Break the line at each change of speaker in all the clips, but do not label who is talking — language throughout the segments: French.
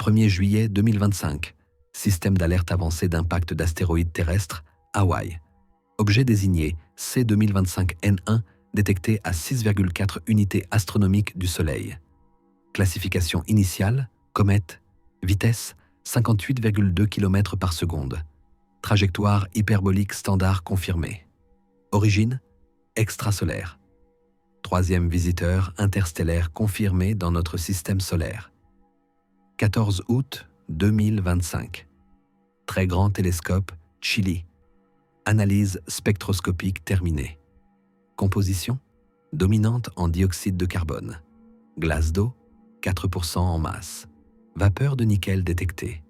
1er juillet 2025. Système d'alerte avancé d'impact d'astéroïdes terrestres, Hawaï. Objet désigné C2025N1 détecté à 6,4 unités astronomiques du Soleil. Classification initiale, comète, vitesse 58,2 km par seconde. Trajectoire hyperbolique standard confirmée. Origine, extrasolaire. Troisième visiteur interstellaire confirmé dans notre système solaire. 14 août 2025. Très grand télescope, Chili. Analyse spectroscopique terminée. Composition, dominante en dioxyde de carbone. Glace d'eau, 4% en masse. Vapeur de nickel détectée.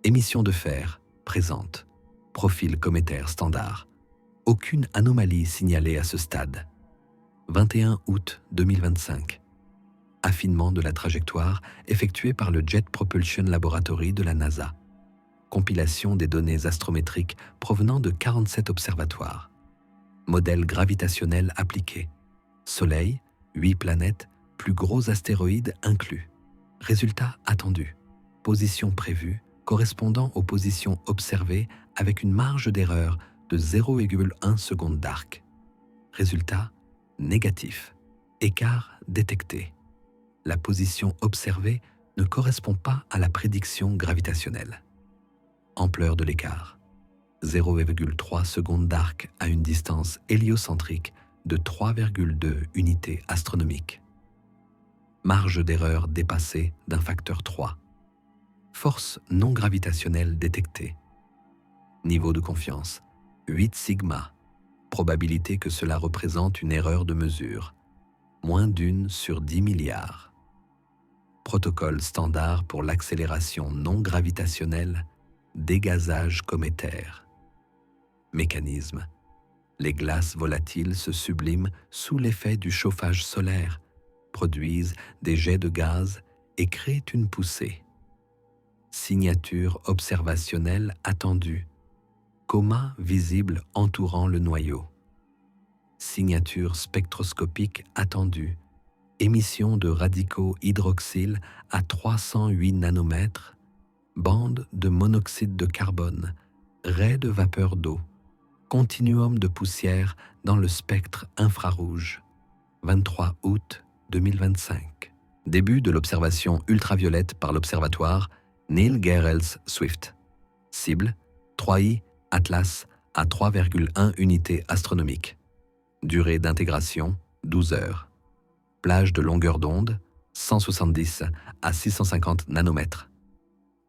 Émission de fer, présente. Profil cométaire standard. Aucune anomalie signalée à ce stade. 21 août 2025. Affinement de la trajectoire effectué par le Jet Propulsion Laboratory de la NASA. Compilation des données astrométriques provenant de 47 observatoires. Modèle gravitationnel appliqué. Soleil, 8 planètes, plus gros astéroïdes inclus. Résultat attendu. Position prévue correspondant aux positions observées avec une marge d'erreur de 0,1 seconde d'arc. Résultat négatif. Écart détecté. La position observée ne correspond pas à la prédiction gravitationnelle. Ampleur de l'écart. 0,3 secondes d'arc à une distance héliocentrique de 3,2 unités astronomiques. Marge d'erreur dépassée d'un facteur 3. Force non gravitationnelle détectée. Niveau de confiance, 8 sigma. Probabilité que cela représente une erreur de mesure, moins d'1 sur 10 milliards. Protocole standard pour l'accélération non gravitationnelle, dégazage cométaire. Mécanisme. Les glaces volatiles se subliment sous l'effet du chauffage solaire, produisent des jets de gaz et créent une poussée. Signature observationnelle attendue. Coma visible entourant le noyau. Signature spectroscopique attendue. Émission de radicaux hydroxyle à 308 nanomètres. Bande de monoxyde de carbone. Raies de vapeur d'eau. Continuum de poussière dans le spectre infrarouge. 23 août 2025. Début de l'observation ultraviolette par l'observatoire Neil Gehrels Swift. Cible 3I Atlas à 3,1 unités astronomiques. Durée d'intégration 12 heures. Plage de longueur d'onde 170 à 650 nanomètres.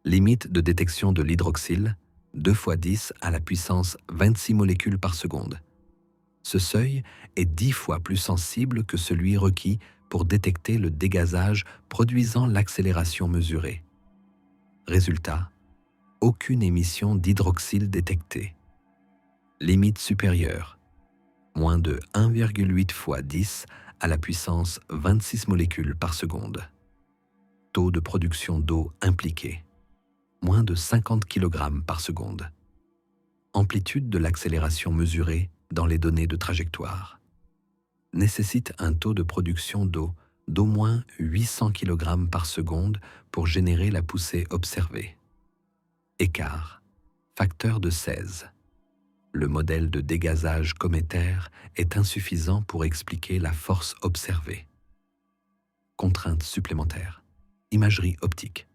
Limite de détection de l'hydroxyle 2 × 10 à la puissance 26 molécules par seconde. Ce seuil est 10 fois plus sensible que celui requis pour détecter le dégazage produisant l'accélération mesurée. Résultat, aucune émission d'hydroxyle détectée. Limite supérieure, moins de 1,8 × 10 à la puissance 26 molécules par seconde. Taux de production d'eau impliqué, moins de 50 kg par seconde. Amplitude de l'accélération mesurée dans les données de trajectoire. Nécessite un taux de production d'eau d'au moins 800 kg par seconde pour générer la poussée observée. Écart, facteur de 16. Le modèle de dégazage cométaire est insuffisant pour expliquer la force observée. Contraintes supplémentaires. Imagerie optique.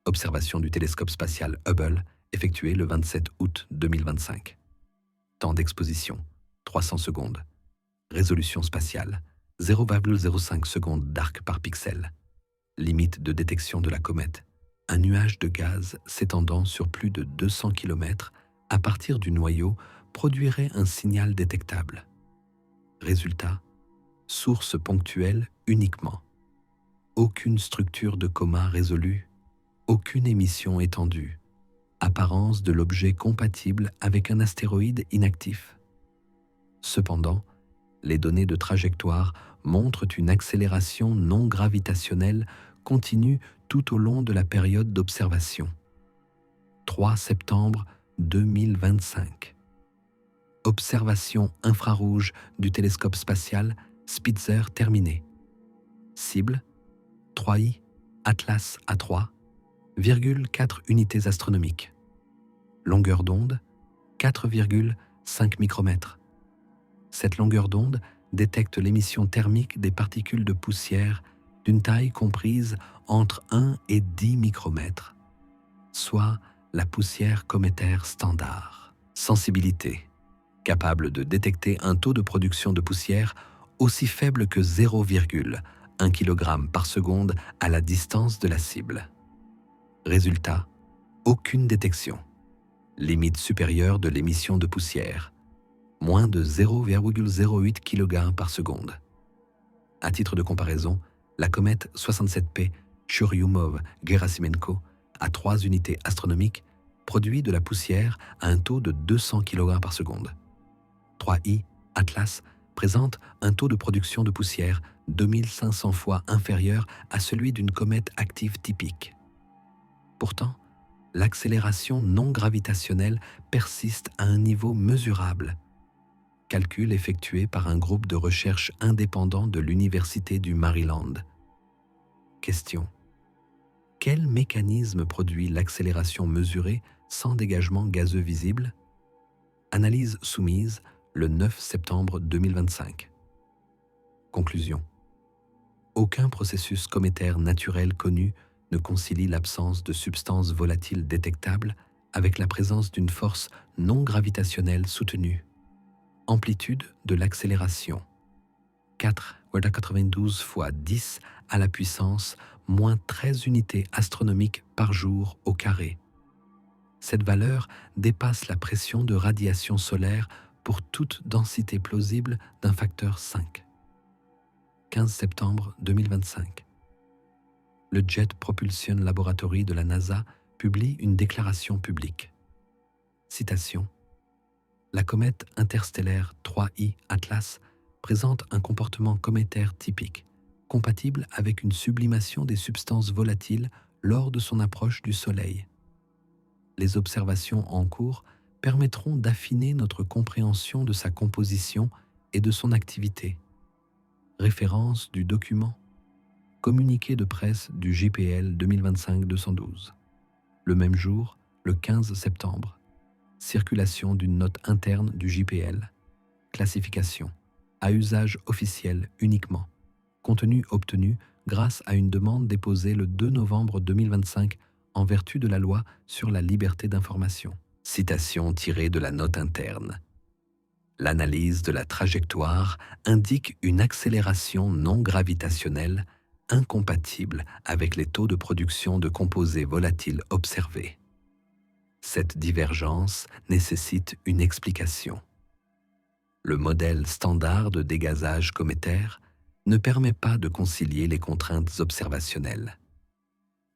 Observation du télescope spatial Hubble effectuée le 27 août 2025. Temps d'exposition, 300 secondes. Résolution spatiale, 0,05 secondes d'arc par pixel. Limite de détection de la comète, un nuage de gaz s'étendant sur plus de 200 km à partir du noyau produirait un signal détectable. Résultat, source ponctuelle uniquement. Aucune structure de coma résolue, aucune émission étendue. Apparence de l'objet compatible avec un astéroïde inactif. Cependant, les données de trajectoire montrent une accélération non gravitationnelle continue tout au long de la période d'observation. 3 septembre 2025. Observation infrarouge du télescope spatial Spitzer terminée. Cible 3I Atlas A3, 4 unités astronomiques. Longueur d'onde, 4,5 micromètres. Cette longueur d'onde détecte l'émission thermique des particules de poussière d'une taille comprise entre 1 et 10 micromètres, soit la poussière cométaire standard. Sensibilité, capable de détecter un taux de production de poussière aussi faible que 0,1 kg par seconde à la distance de la cible. Résultat, aucune détection. Limite supérieure de l'émission de poussière, moins de 0,08 kg par seconde. À titre de comparaison, la comète 67P Churyumov-Gerasimenko, à 3 unités astronomiques, produit de la poussière à un taux de 200 kg par seconde. 3I Atlas présente un taux de production de poussière 2500 fois inférieur à celui d'une comète active typique. Pourtant, l'accélération non gravitationnelle persiste à un niveau mesurable. Calcul effectué par un groupe de recherche indépendant de l'Université du Maryland. Question. Quel mécanisme produit l'accélération mesurée sans dégagement gazeux visible? Analyse soumise le 9 septembre 2025. Conclusion. Aucun processus cométaire naturel connu ne concilie l'absence de substances volatiles détectables avec la présence d'une force non gravitationnelle soutenue. Amplitude de l'accélération 4,92 fois 10 à la puissance moins 13 unités astronomiques par jour au carré. Cette valeur dépasse la pression de radiation solaire pour toute densité plausible d'un facteur 5. 15 septembre 2025. Le Jet Propulsion Laboratory de la NASA publie une déclaration publique. Citation. La comète interstellaire 3I Atlas présente un comportement cométaire typique, compatible avec une sublimation des substances volatiles lors de son approche du Soleil. Les observations en cours permettront d'affiner notre compréhension de sa composition et de son activité. Référence du document. Communiqué de presse du JPL 2025-212. Le même jour, le 15 septembre. Circulation d'une note interne du JPL. Classification. À usage officiel uniquement. Contenu obtenu grâce à une demande déposée le 2 novembre 2025 en vertu de la loi sur la liberté d'information. Citation tirée de la note interne. L'analyse de la trajectoire indique une accélération non gravitationnelle incompatible avec les taux de production de composés volatiles observés. Cette divergence nécessite une explication. Le modèle standard de dégazage cométaire ne permet pas de concilier les contraintes observationnelles.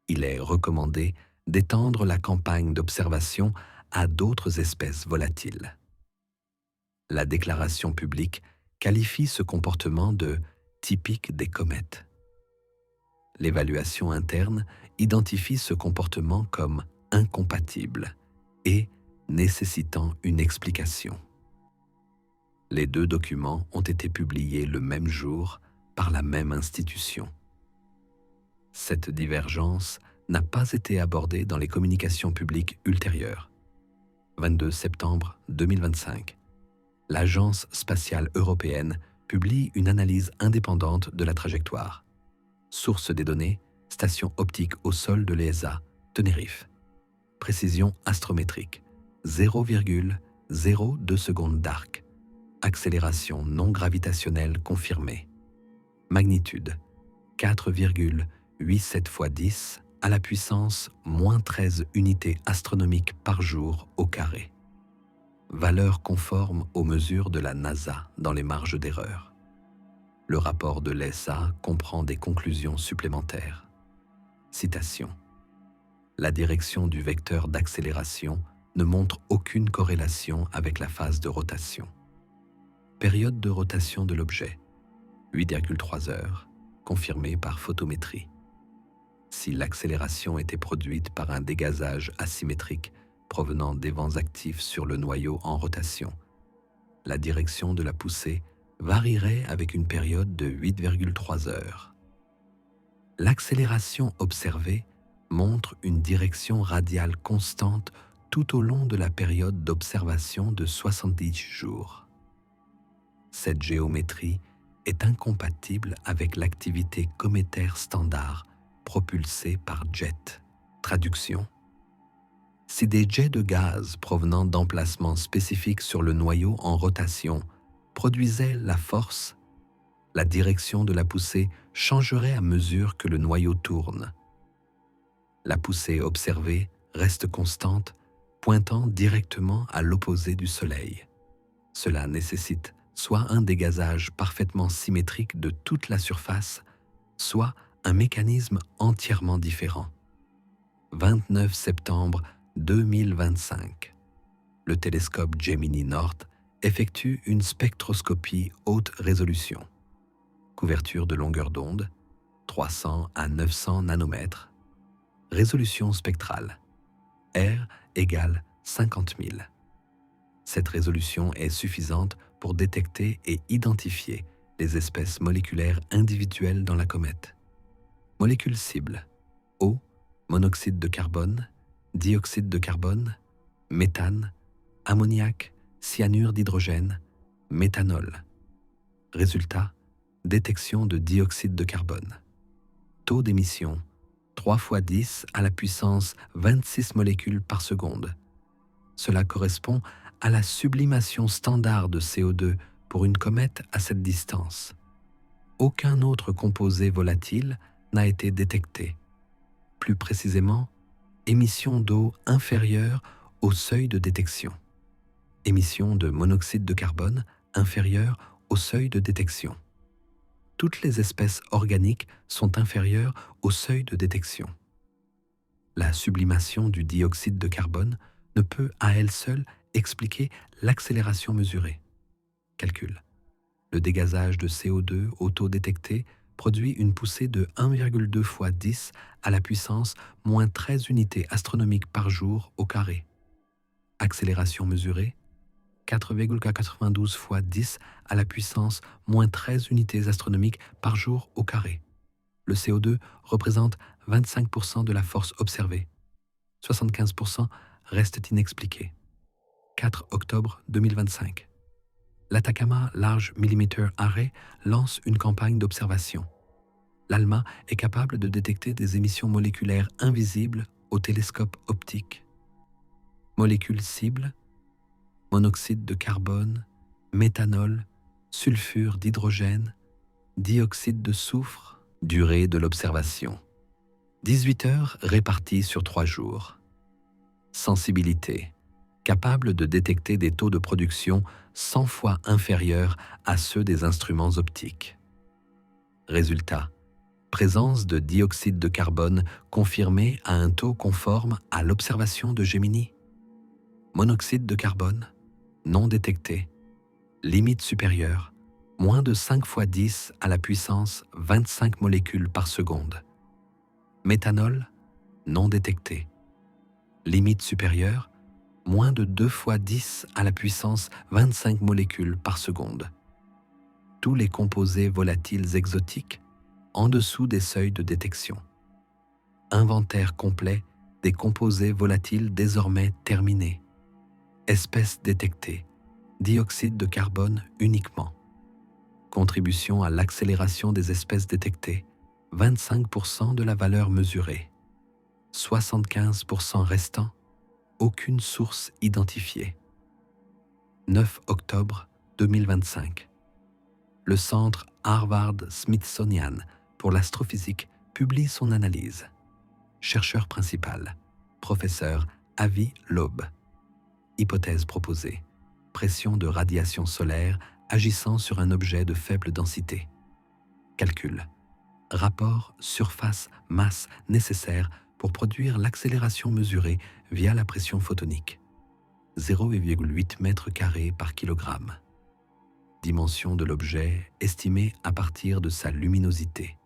Il est recommandé d'étendre la campagne d'observation à d'autres espèces volatiles. La déclaration publique qualifie ce comportement de typique des comètes. L'évaluation interne identifie ce comportement comme incompatible et nécessitant une explication. Les deux documents ont été publiés le même jour par la même institution. Cette divergence n'a pas été abordée dans les communications publiques ultérieures. 22 septembre 2025. L'Agence spatiale européenne publie une analyse indépendante de la trajectoire. Source des données, station optique au sol de l'ESA, Tenerife. Précision astrométrique, 0,02 secondes d'arc. Accélération non gravitationnelle confirmée. Magnitude, 4,87 fois 10 à la puissance moins 13 unités astronomiques par jour au carré. Valeur conforme aux mesures de la NASA dans les marges d'erreur. Le rapport de l'ESA comprend des conclusions supplémentaires. Citation. La direction du vecteur d'accélération ne montre aucune corrélation avec la phase de rotation. Période de rotation de l'objet, 8,3 heures, confirmée par photométrie. Si l'accélération était produite par un dégazage asymétrique provenant des vents actifs sur le noyau en rotation, la direction de la poussée varierait avec une période de 8,3 heures. L'accélération observée montre une direction radiale constante tout au long de la période d'observation de 70 jours. Cette géométrie est incompatible avec l'activité cométaire standard propulsée par jet. Traduction: si des jets de gaz provenant d'emplacements spécifiques sur le noyau en rotation produisaient la force, la direction de la poussée changerait à mesure que le noyau tourne. La poussée observée reste constante, pointant directement à l'opposé du Soleil. Cela nécessite soit un dégazage parfaitement symétrique de toute la surface, soit un mécanisme entièrement différent. 29 septembre 2025. Le télescope Gemini North effectue une spectroscopie haute résolution. Couverture de longueur d'onde, 300 à 900 nanomètres. Résolution spectrale, R égale 50 000. Cette résolution est suffisante pour détecter et identifier les espèces moléculaires individuelles dans la comète. Molécules cibles: eau, monoxyde de carbone, dioxyde de carbone, méthane, ammoniac, cyanure d'hydrogène, méthanol. Résultat: détection de dioxyde de carbone. Taux d'émission: 3 × 10 à la puissance 26 molécules par seconde. Cela correspond à la sublimation standard de CO2 pour une comète à cette distance. Aucun autre composé volatile n'a été détecté. Plus précisément, émission d'eau inférieure au seuil de détection. Émission de monoxyde de carbone inférieure au seuil de détection. Toutes les espèces organiques sont inférieures au seuil de détection. La sublimation du dioxyde de carbone ne peut à elle seule expliquer l'accélération mesurée. Calcul. Le dégazage de CO2 au taux détecté produit une poussée de 1,2 × 10 à la puissance moins 13 unités astronomiques par jour au carré. Accélération mesurée: 4,92 × 10 à la puissance moins 13 unités astronomiques par jour au carré. Le CO2 représente 25% de la force observée. 75% restent inexpliqués. 4 octobre 2025. L'Atacama Large Millimeter Array lance une campagne d'observation. L'ALMA est capable de détecter des émissions moléculaires invisibles au télescope optique. Molécules cibles: monoxyde de carbone, méthanol, sulfure d'hydrogène, dioxyde de soufre. Durée de l'observation: 18 heures réparties sur 3 jours. Sensibilité: capable de détecter des taux de production 100 fois inférieurs à ceux des instruments optiques. Résultat: présence de dioxyde de carbone confirmée à un taux conforme à l'observation de Gemini. Monoxyde de carbone non détecté. Limite supérieure: moins de 5 × 10 à la puissance 25 molécules par seconde. Méthanol non détecté. Limite supérieure: moins de 2 × 10 à la puissance 25 molécules par seconde. Tous les composés volatiles exotiques en dessous des seuils de détection. Inventaire complet des composés volatiles désormais terminé. Espèces détectées: dioxyde de carbone uniquement. Contribution à l'accélération des espèces détectées: 25% de la valeur mesurée. 75% restant: aucune source identifiée. 9 octobre 2025. Le centre Harvard-Smithsonian pour l'astrophysique publie son analyse. Chercheur principal: professeur Avi Loeb. Hypothèse proposée: pression de radiation solaire agissant sur un objet de faible densité. Calcul: rapport surface-masse nécessaire pour produire l'accélération mesurée via la pression photonique. 0,8 m² par kilogramme. Dimension de l'objet estimée à partir de sa luminosité.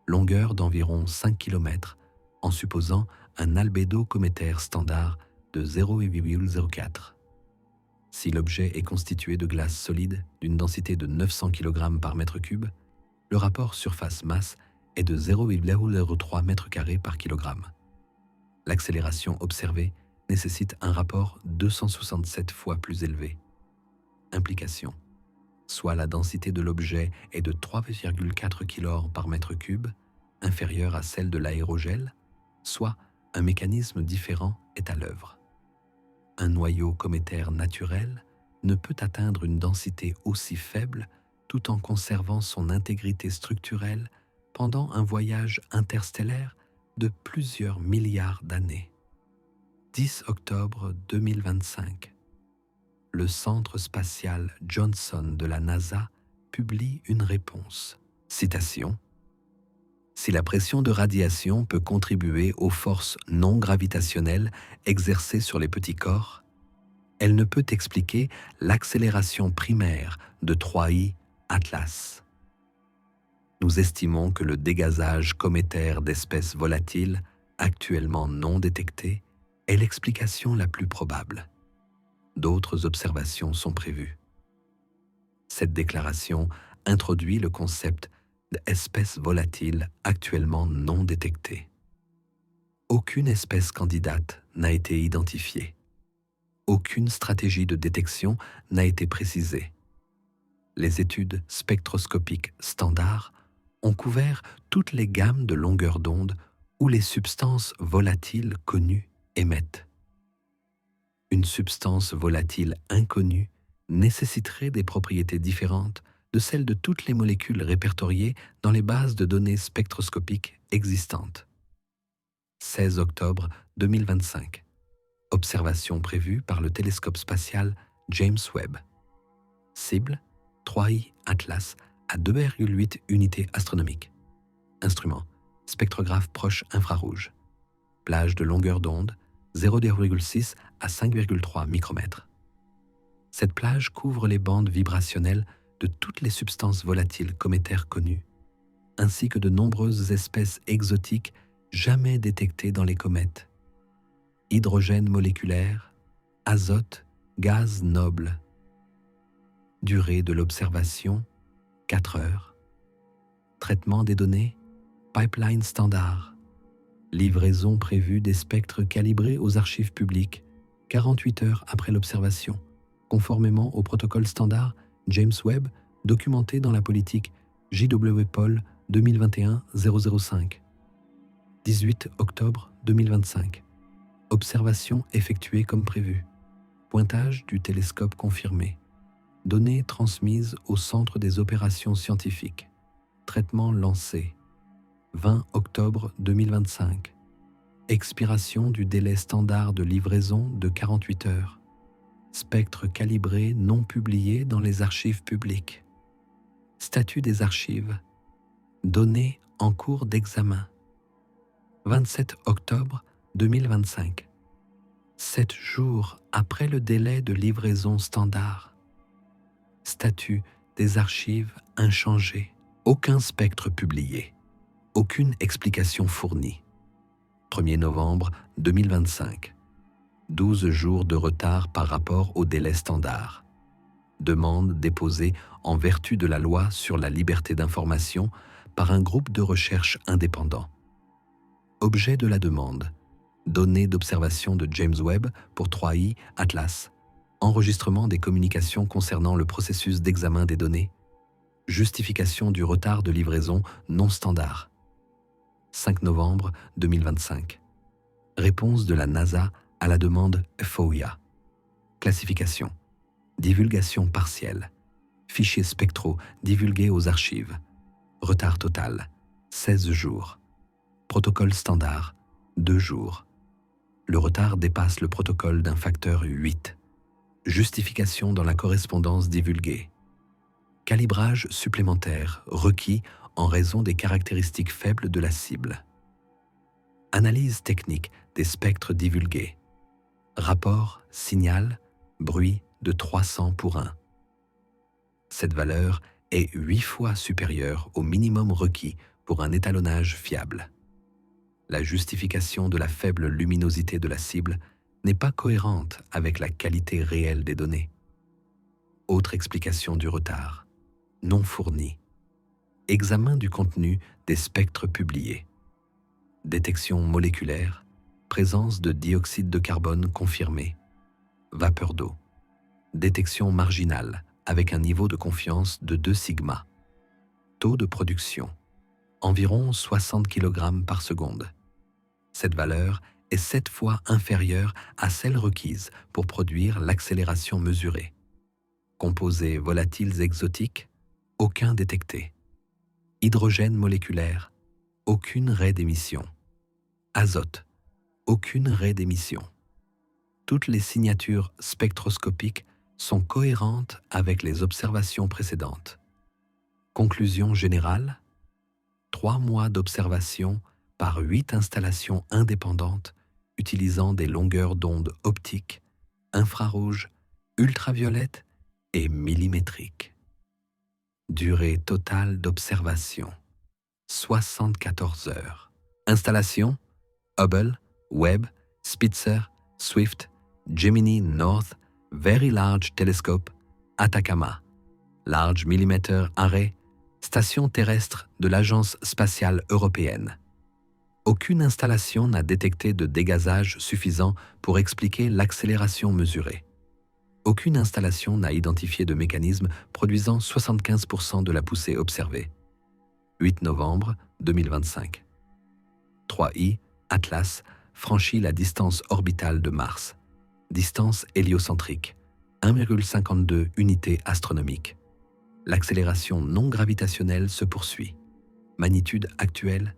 Longueur d'environ 5 km en supposant un albédo cométaire standard de 0,04. Si l'objet est constitué de glace solide d'une densité de 900 kg par mètre cube, le rapport surface-masse est de 0,03 m² par kilogramme. L'accélération observée nécessite un rapport 267 fois plus élevé. Implication. Soit la densité de l'objet est de 3,4 kg par mètre cube, inférieure à celle de l'aérogel, soit un mécanisme différent est à l'œuvre. Un noyau cométaire naturel ne peut atteindre une densité aussi faible tout en conservant son intégrité structurelle pendant un voyage interstellaire de plusieurs milliards d'années. 10 octobre 2025. Le Centre spatial Johnson de la NASA publie une réponse. Citation. Si la pression de radiation peut contribuer aux forces non gravitationnelles exercées sur les petits corps, elle ne peut expliquer l'accélération primaire de 3I Atlas. Nous estimons que le dégazage cométaire d'espèces volatiles, actuellement non détectées, est l'explication la plus probable. D'autres observations sont prévues. Cette déclaration introduit le concept d'espèces volatiles actuellement non détectées. Aucune espèce candidate n'a été identifiée. Aucune stratégie de détection n'a été précisée. Les études spectroscopiques standards ont couvert toutes les gammes de longueurs d'onde où les substances volatiles connues émettent. Une substance volatile inconnue nécessiterait des propriétés différentes de celles de toutes les molécules répertoriées dans les bases de données spectroscopiques existantes. 16 octobre 2025. Observation prévue par le télescope spatial James Webb. Cible 3I Atlas à 2,8 unités astronomiques. Instrument spectrographe proche infrarouge. Plage de longueur d'onde 0,6 à 5,3 micromètres. Cette plage couvre les bandes vibrationnelles de toutes les substances volatiles cométaires connues, ainsi que de nombreuses espèces exotiques jamais détectées dans les comètes. Hydrogène moléculaire, azote, gaz noble. Durée de l'observation, 4 heures. Traitement des données, pipeline standard. Livraison prévue des spectres calibrés aux archives publiques, 48 heures après l'observation, conformément au protocole standard James Webb documenté dans la politique JWPOL 2021-005. 18 octobre 2025. Observation effectuée comme prévu. Pointage du télescope confirmé. Données transmises au Centre des opérations scientifiques. Traitement lancé. 20 octobre 2025. Expiration du délai standard de livraison de 48 heures. Spectre calibré non publié dans les archives publiques. Statut des archives. Données en cours d'examen. 27 octobre 2025. 7 jours après le délai de livraison standard. Statut des archives inchangé. Aucun spectre publié. Aucune explication fournie. 1er novembre 2025. 12 jours de retard par rapport au délai standard. Demande déposée en vertu de la loi sur la liberté d'information par un groupe de recherche indépendant. Objet de la demande. Données d'observation de James Webb pour 3I Atlas. Enregistrement des communications concernant le processus d'examen des données. Justification du retard de livraison non standard. 5 novembre 2025. Réponse de la NASA à la demande FOIA. Classification. Divulgation partielle. Fichiers spectraux divulgués aux archives. Retard total. 16 jours. Protocole standard. 2 jours. Le retard dépasse le protocole d'un facteur 8. Justification dans la correspondance divulguée. Calibrage supplémentaire requis en raison des caractéristiques faibles de la cible. Analyse technique des spectres divulgués. Rapport, signal, bruit de 300 pour 1. Cette valeur est 8 fois supérieure au minimum requis pour un étalonnage fiable. La justification de la faible luminosité de la cible n'est pas cohérente avec la qualité réelle des données. Autre explication du retard, non fournie. Examen du contenu des spectres publiés. Détection moléculaire, Présence de dioxyde de carbone confirmée. Vapeur d'eau. Détection marginale avec un niveau de confiance de 2 sigma. Taux de production. Environ 60 kg par seconde. Cette valeur est 7 fois inférieure à celle requise pour produire l'accélération mesurée. Composés volatiles exotiques, aucun détecté. Hydrogène moléculaire, aucune raie d'émission. Azote, aucune raie d'émission. Toutes les signatures spectroscopiques sont cohérentes avec les observations précédentes. Conclusion générale, 3 mois d'observation par 8 installations indépendantes utilisant des longueurs d'onde optiques, infrarouges, ultraviolettes et millimétriques. Durée totale d'observation, 74 heures. Installation, Hubble, Webb, Spitzer, Swift, Gemini North, Very Large Telescope, Atacama, Large Millimeter Array, station terrestre de l'Agence spatiale européenne. Aucune installation n'a détecté de dégazage suffisant pour expliquer l'accélération mesurée. Aucune installation n'a identifié de mécanisme produisant 75% de la poussée observée. 8 novembre 2025. 3I, Atlas, franchit la distance orbitale de Mars. Distance héliocentrique, 1,52 unités astronomiques. L'accélération non gravitationnelle se poursuit. Magnitude actuelle,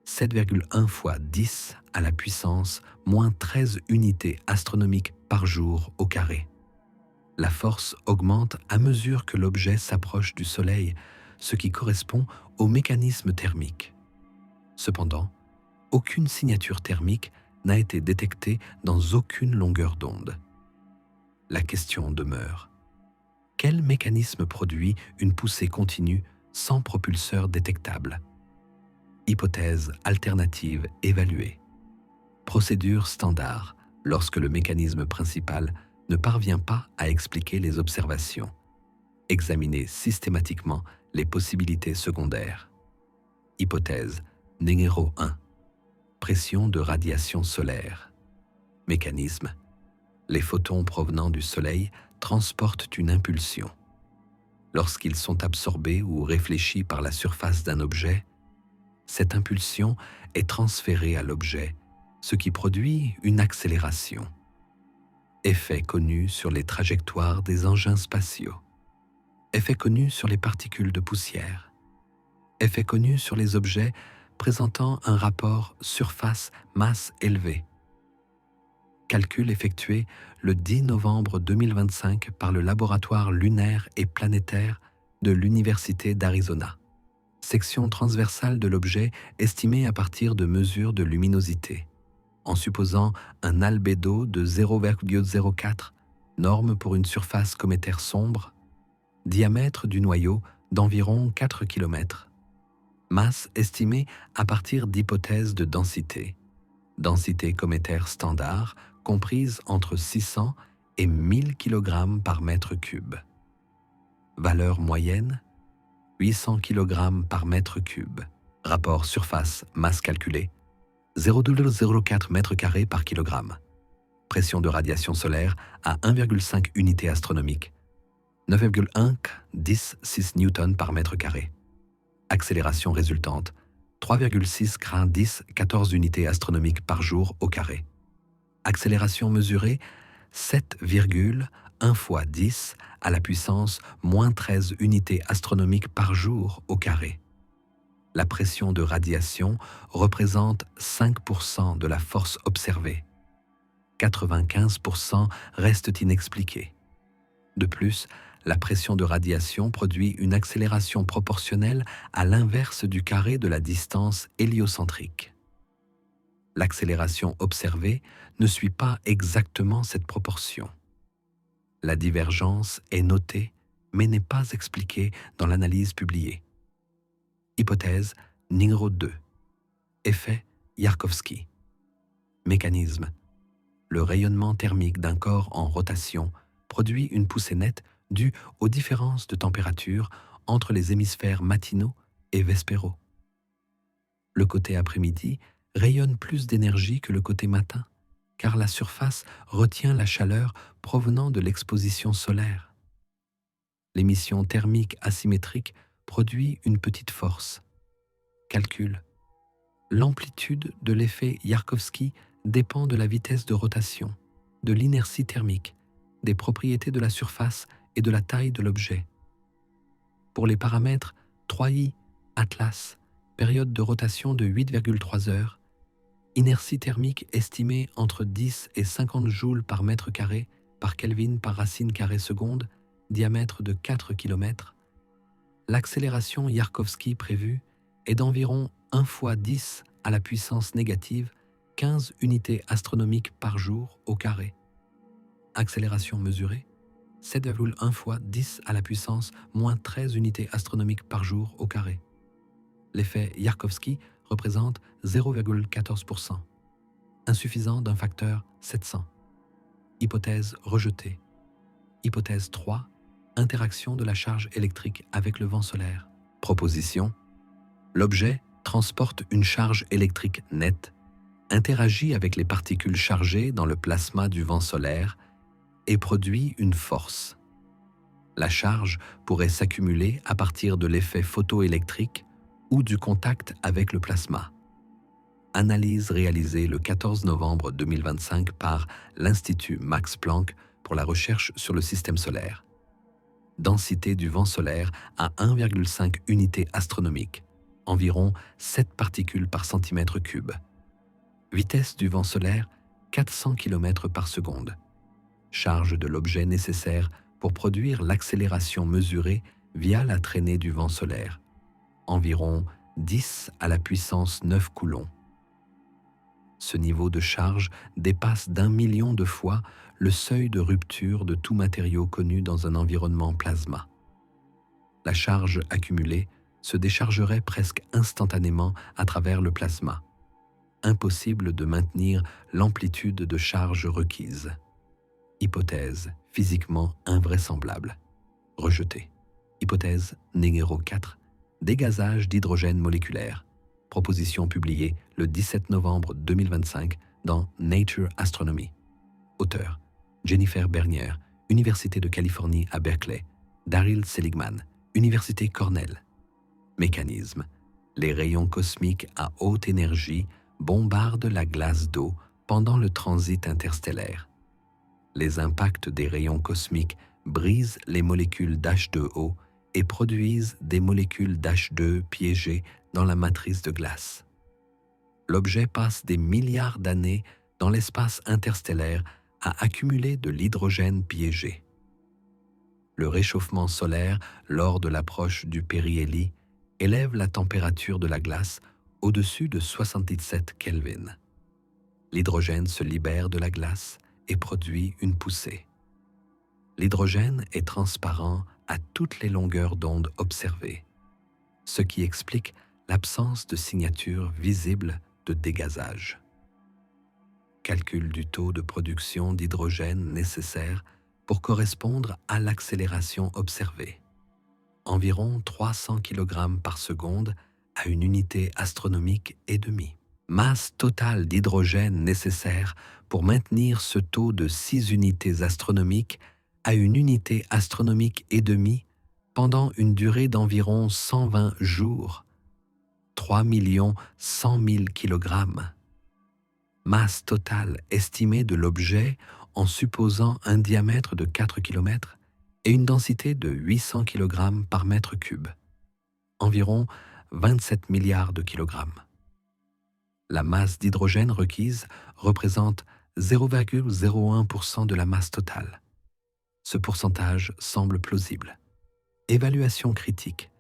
7,1 fois 10 à la puissance moins 13 unités astronomiques par jour au carré. La force augmente à mesure que l'objet s'approche du Soleil, ce qui correspond au mécanisme thermique. Cependant, aucune signature thermique n'a été détectée dans aucune longueur d'onde. La question demeure. Quel mécanisme produit une poussée continue sans propulseur détectable? Hypothèse alternative évaluée. Procédure standard lorsque le mécanisme principal ne parvient pas à expliquer les observations. Examiner systématiquement les possibilités secondaires. Hypothèse numéro 1. Pression de radiation solaire. Mécanisme. Les photons provenant du Soleil transportent une impulsion. Lorsqu'ils sont absorbés ou réfléchis par la surface d'un objet, cette impulsion est transférée à l'objet, ce qui produit une accélération. Effet connu sur les trajectoires des engins spatiaux. Effet connu sur les particules de poussière. Effet connu sur les objets présentant un rapport surface-masse élevé. Calcul effectué le 10 novembre 2025 par le laboratoire lunaire et planétaire de l'Université d'Arizona. Section transversale de l'objet estimée à partir de mesures de luminosité, en supposant un albédo de 0,04, norme pour une surface cométaire sombre, diamètre du noyau d'environ 4 km, masse estimée à partir d'hypothèses de densité, densité cométaire standard comprise entre 600 et 1000 kg par mètre cube. Valeur moyenne, 800 kg par mètre cube. Rapport surface-masse calculée, 0,04 m² par kilogramme. Pression de radiation solaire à 1,5 unités astronomiques, 9,1 10 6 Newton par mètre carré. Accélération résultante, 3,6 grains 10 14 unités astronomiques par jour au carré. Accélération mesurée, 7,1 fois 10 à la puissance moins 13 unités astronomiques par jour au carré. La pression de radiation représente 5% de la force observée. 95% restent inexpliqués. De plus, la pression de radiation produit une accélération proportionnelle à l'inverse du carré de la distance héliocentrique. L'accélération observée ne suit pas exactement cette proportion. La divergence est notée, mais n'est pas expliquée dans l'analyse publiée. Hypothèse numéro 2. Effet Yarkovsky. Mécanisme. Le rayonnement thermique d'un corps en rotation produit une poussée nette due aux différences de température entre les hémisphères matinaux et vespéraux. Le côté après-midi rayonne plus d'énergie que le côté matin, car la surface retient la chaleur provenant de l'exposition solaire. L'émission thermique asymétrique produit une petite force. Calcul. L'amplitude de l'effet Yarkovsky dépend de la vitesse de rotation, de l'inertie thermique, des propriétés de la surface et de la taille de l'objet. Pour les paramètres 3i, Atlas, période de rotation de 8,3 heures, inertie thermique estimée entre 10 et 50 joules par mètre carré par Kelvin par racine carrée seconde, diamètre de 4 km, l'accélération Yarkovsky prévue est d'environ 1 fois 10 à la puissance négative 15 unités astronomiques par jour au carré. Accélération mesurée 7,1 fois 10 à la puissance moins 13 unités astronomiques par jour au carré. L'effet Yarkovsky représente 0,14%, insuffisant d'un facteur 700. Hypothèse rejetée. Hypothèse 3, interaction de la charge électrique avec le vent solaire. Proposition. L'objet transporte une charge électrique nette, interagit avec les particules chargées dans le plasma du vent solaire et produit une force. La charge pourrait s'accumuler à partir de l'effet photoélectrique ou du contact avec le plasma. Analyse réalisée le 14 novembre 2025 par l'Institut Max Planck pour la recherche sur le système solaire. Densité du vent solaire à 1,5 unités astronomiques, environ 7 particules par centimètre cube. Vitesse du vent solaire 400 km par seconde. Charge de l'objet nécessaire pour produire l'accélération mesurée via la traînée du vent solaire, environ 10 à la puissance 9 coulombs. Ce niveau de charge dépasse d'1 million de fois le seuil de rupture de tout matériau connu dans un environnement plasma. La charge accumulée se déchargerait presque instantanément à travers le plasma. Impossible de maintenir l'amplitude de charge requise. Hypothèse physiquement invraisemblable. Rejetée. Hypothèse numéro 4. Dégazage d'hydrogène moléculaire. Proposition publiée le 17 novembre 2025 dans Nature Astronomy. Auteur Jennifer Bernier, Université de Californie à Berkeley. Daryl Seligman, Université Cornell. Mécanisme. Les rayons cosmiques à haute énergie bombardent la glace d'eau pendant le transit interstellaire. Les impacts des rayons cosmiques brisent les molécules d'H2O et produisent des molécules d'H2 piégées dans la matrice de glace. L'objet passe des milliards d'années dans l'espace interstellaire à accumuler de l'hydrogène piégé. Le réchauffement solaire lors de l'approche du périhélie élève la température de la glace au-dessus de 77 Kelvin. L'hydrogène se libère de la glace et produit une poussée. L'hydrogène est transparent à toutes les longueurs d'onde observées, ce qui explique l'absence de signature visible de dégazage. Calcul du taux de production d'hydrogène nécessaire pour correspondre à l'accélération observée. Environ 300 kg par seconde à une unité astronomique et demie. Masse totale d'hydrogène nécessaire pour maintenir ce taux de 6 unités astronomiques à une unité astronomique et demie pendant une durée d'environ 120 jours, 3 100 000 kg. Masse totale estimée de l'objet en supposant un diamètre de 4 km et une densité de 800 kg par mètre cube, environ 27 milliards de kilogrammes. La masse d'hydrogène requise représente 0,01% de la masse totale. Ce pourcentage semble plausible. Évaluation critique.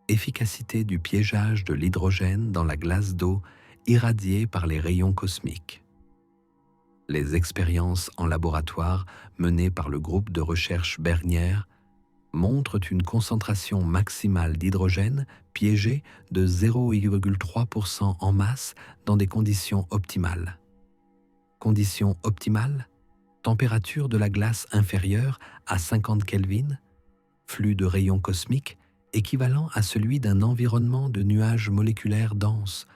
Efficacité du piégeage de l'hydrogène dans la glace d'eau irradiée par les rayons cosmiques. Les expériences en laboratoire menées par le groupe de recherche Bernier montrent une concentration maximale d'hydrogène piégé de 0,3% en masse dans des conditions optimales. Conditions optimales, température de la glace inférieure à 50 Kelvin, flux de rayons cosmiques équivalent à celui d'un environnement de nuages moléculaires denses,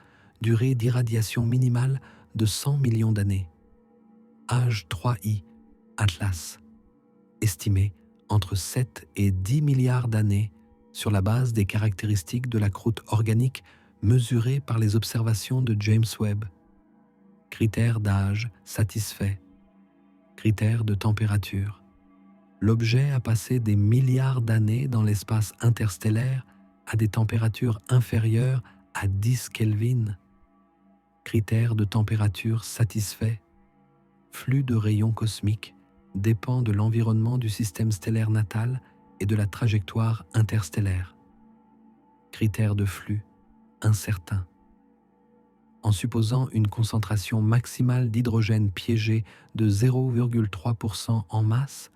durée d'irradiation minimale de 100 millions d'années. Âge 3i, Atlas, estimé entre 7 et 10 milliards d'années sur la base des caractéristiques de la croûte organique mesurées par les observations de James Webb. Critères d'âge satisfaits. Critères de température. L'objet a passé des milliards d'années dans l'espace interstellaire à des températures inférieures à 10 Kelvin. Critères de température satisfaits. Flux de rayons cosmiques dépend de l'environnement du système stellaire natal et de la trajectoire interstellaire. Critères de flux incertains. En supposant une concentration maximale d'hydrogène piégé de 0,3% en masse,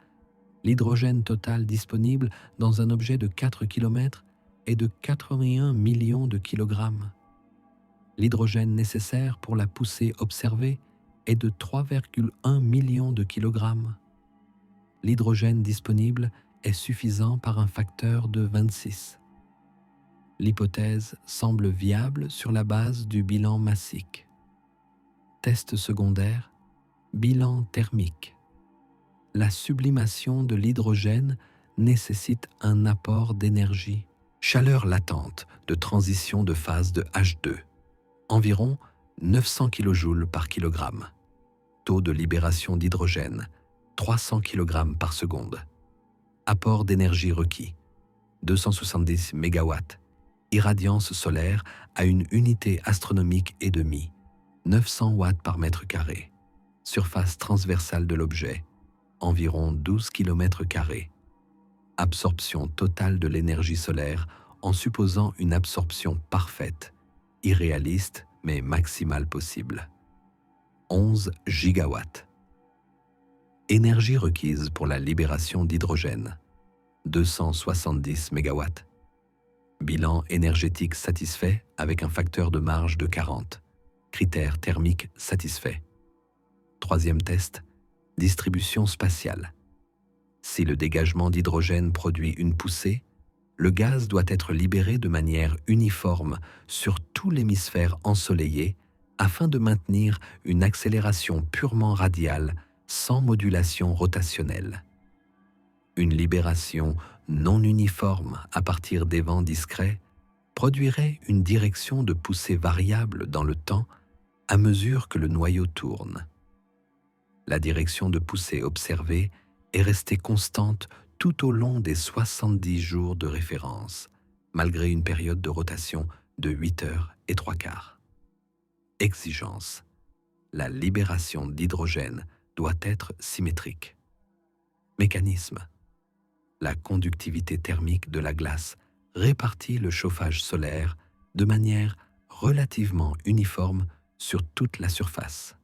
l'hydrogène total disponible dans un objet de 4 km est de 81 millions de kilogrammes. L'hydrogène nécessaire pour la poussée observée est de 3,1 millions de kilogrammes. L'hydrogène disponible est suffisant par un facteur de 26. L'hypothèse semble viable sur la base du bilan massique. Test secondaire, bilan thermique. La sublimation de l'hydrogène nécessite un apport d'énergie. Chaleur latente de transition de phase de H2, environ 900 kJ par kilogramme. Taux de libération d'hydrogène, 300 kg par seconde. Apport d'énergie requis, 270 MW. Irradiance solaire à une unité astronomique et demie, 900 watts par mètre carré. Surface transversale de l'objet, environ 12 km². Absorption totale de l'énergie solaire en supposant une absorption parfaite, irréaliste mais maximale possible. 11 gigawatts. Énergie requise pour la libération d'hydrogène, 270 MW. Bilan énergétique satisfait avec un facteur de marge de 40. Critères thermiques satisfaits. Troisième test, distribution spatiale. Si le dégagement d'hydrogène produit une poussée, le gaz doit être libéré de manière uniforme sur tout l'hémisphère ensoleillé afin de maintenir une accélération purement radiale sans modulation rotationnelle. Une libération non uniforme à partir des vents discrets produirait une direction de poussée variable dans le temps à mesure que le noyau tourne. La direction de poussée observée est restée constante tout au long des 70 jours de référence, malgré une période de rotation de 8 heures et 3/4. Exigence. La libération d'hydrogène doit être symétrique. Mécanisme. La conductivité thermique de la glace répartit le chauffage solaire de manière relativement uniforme sur toute la surface.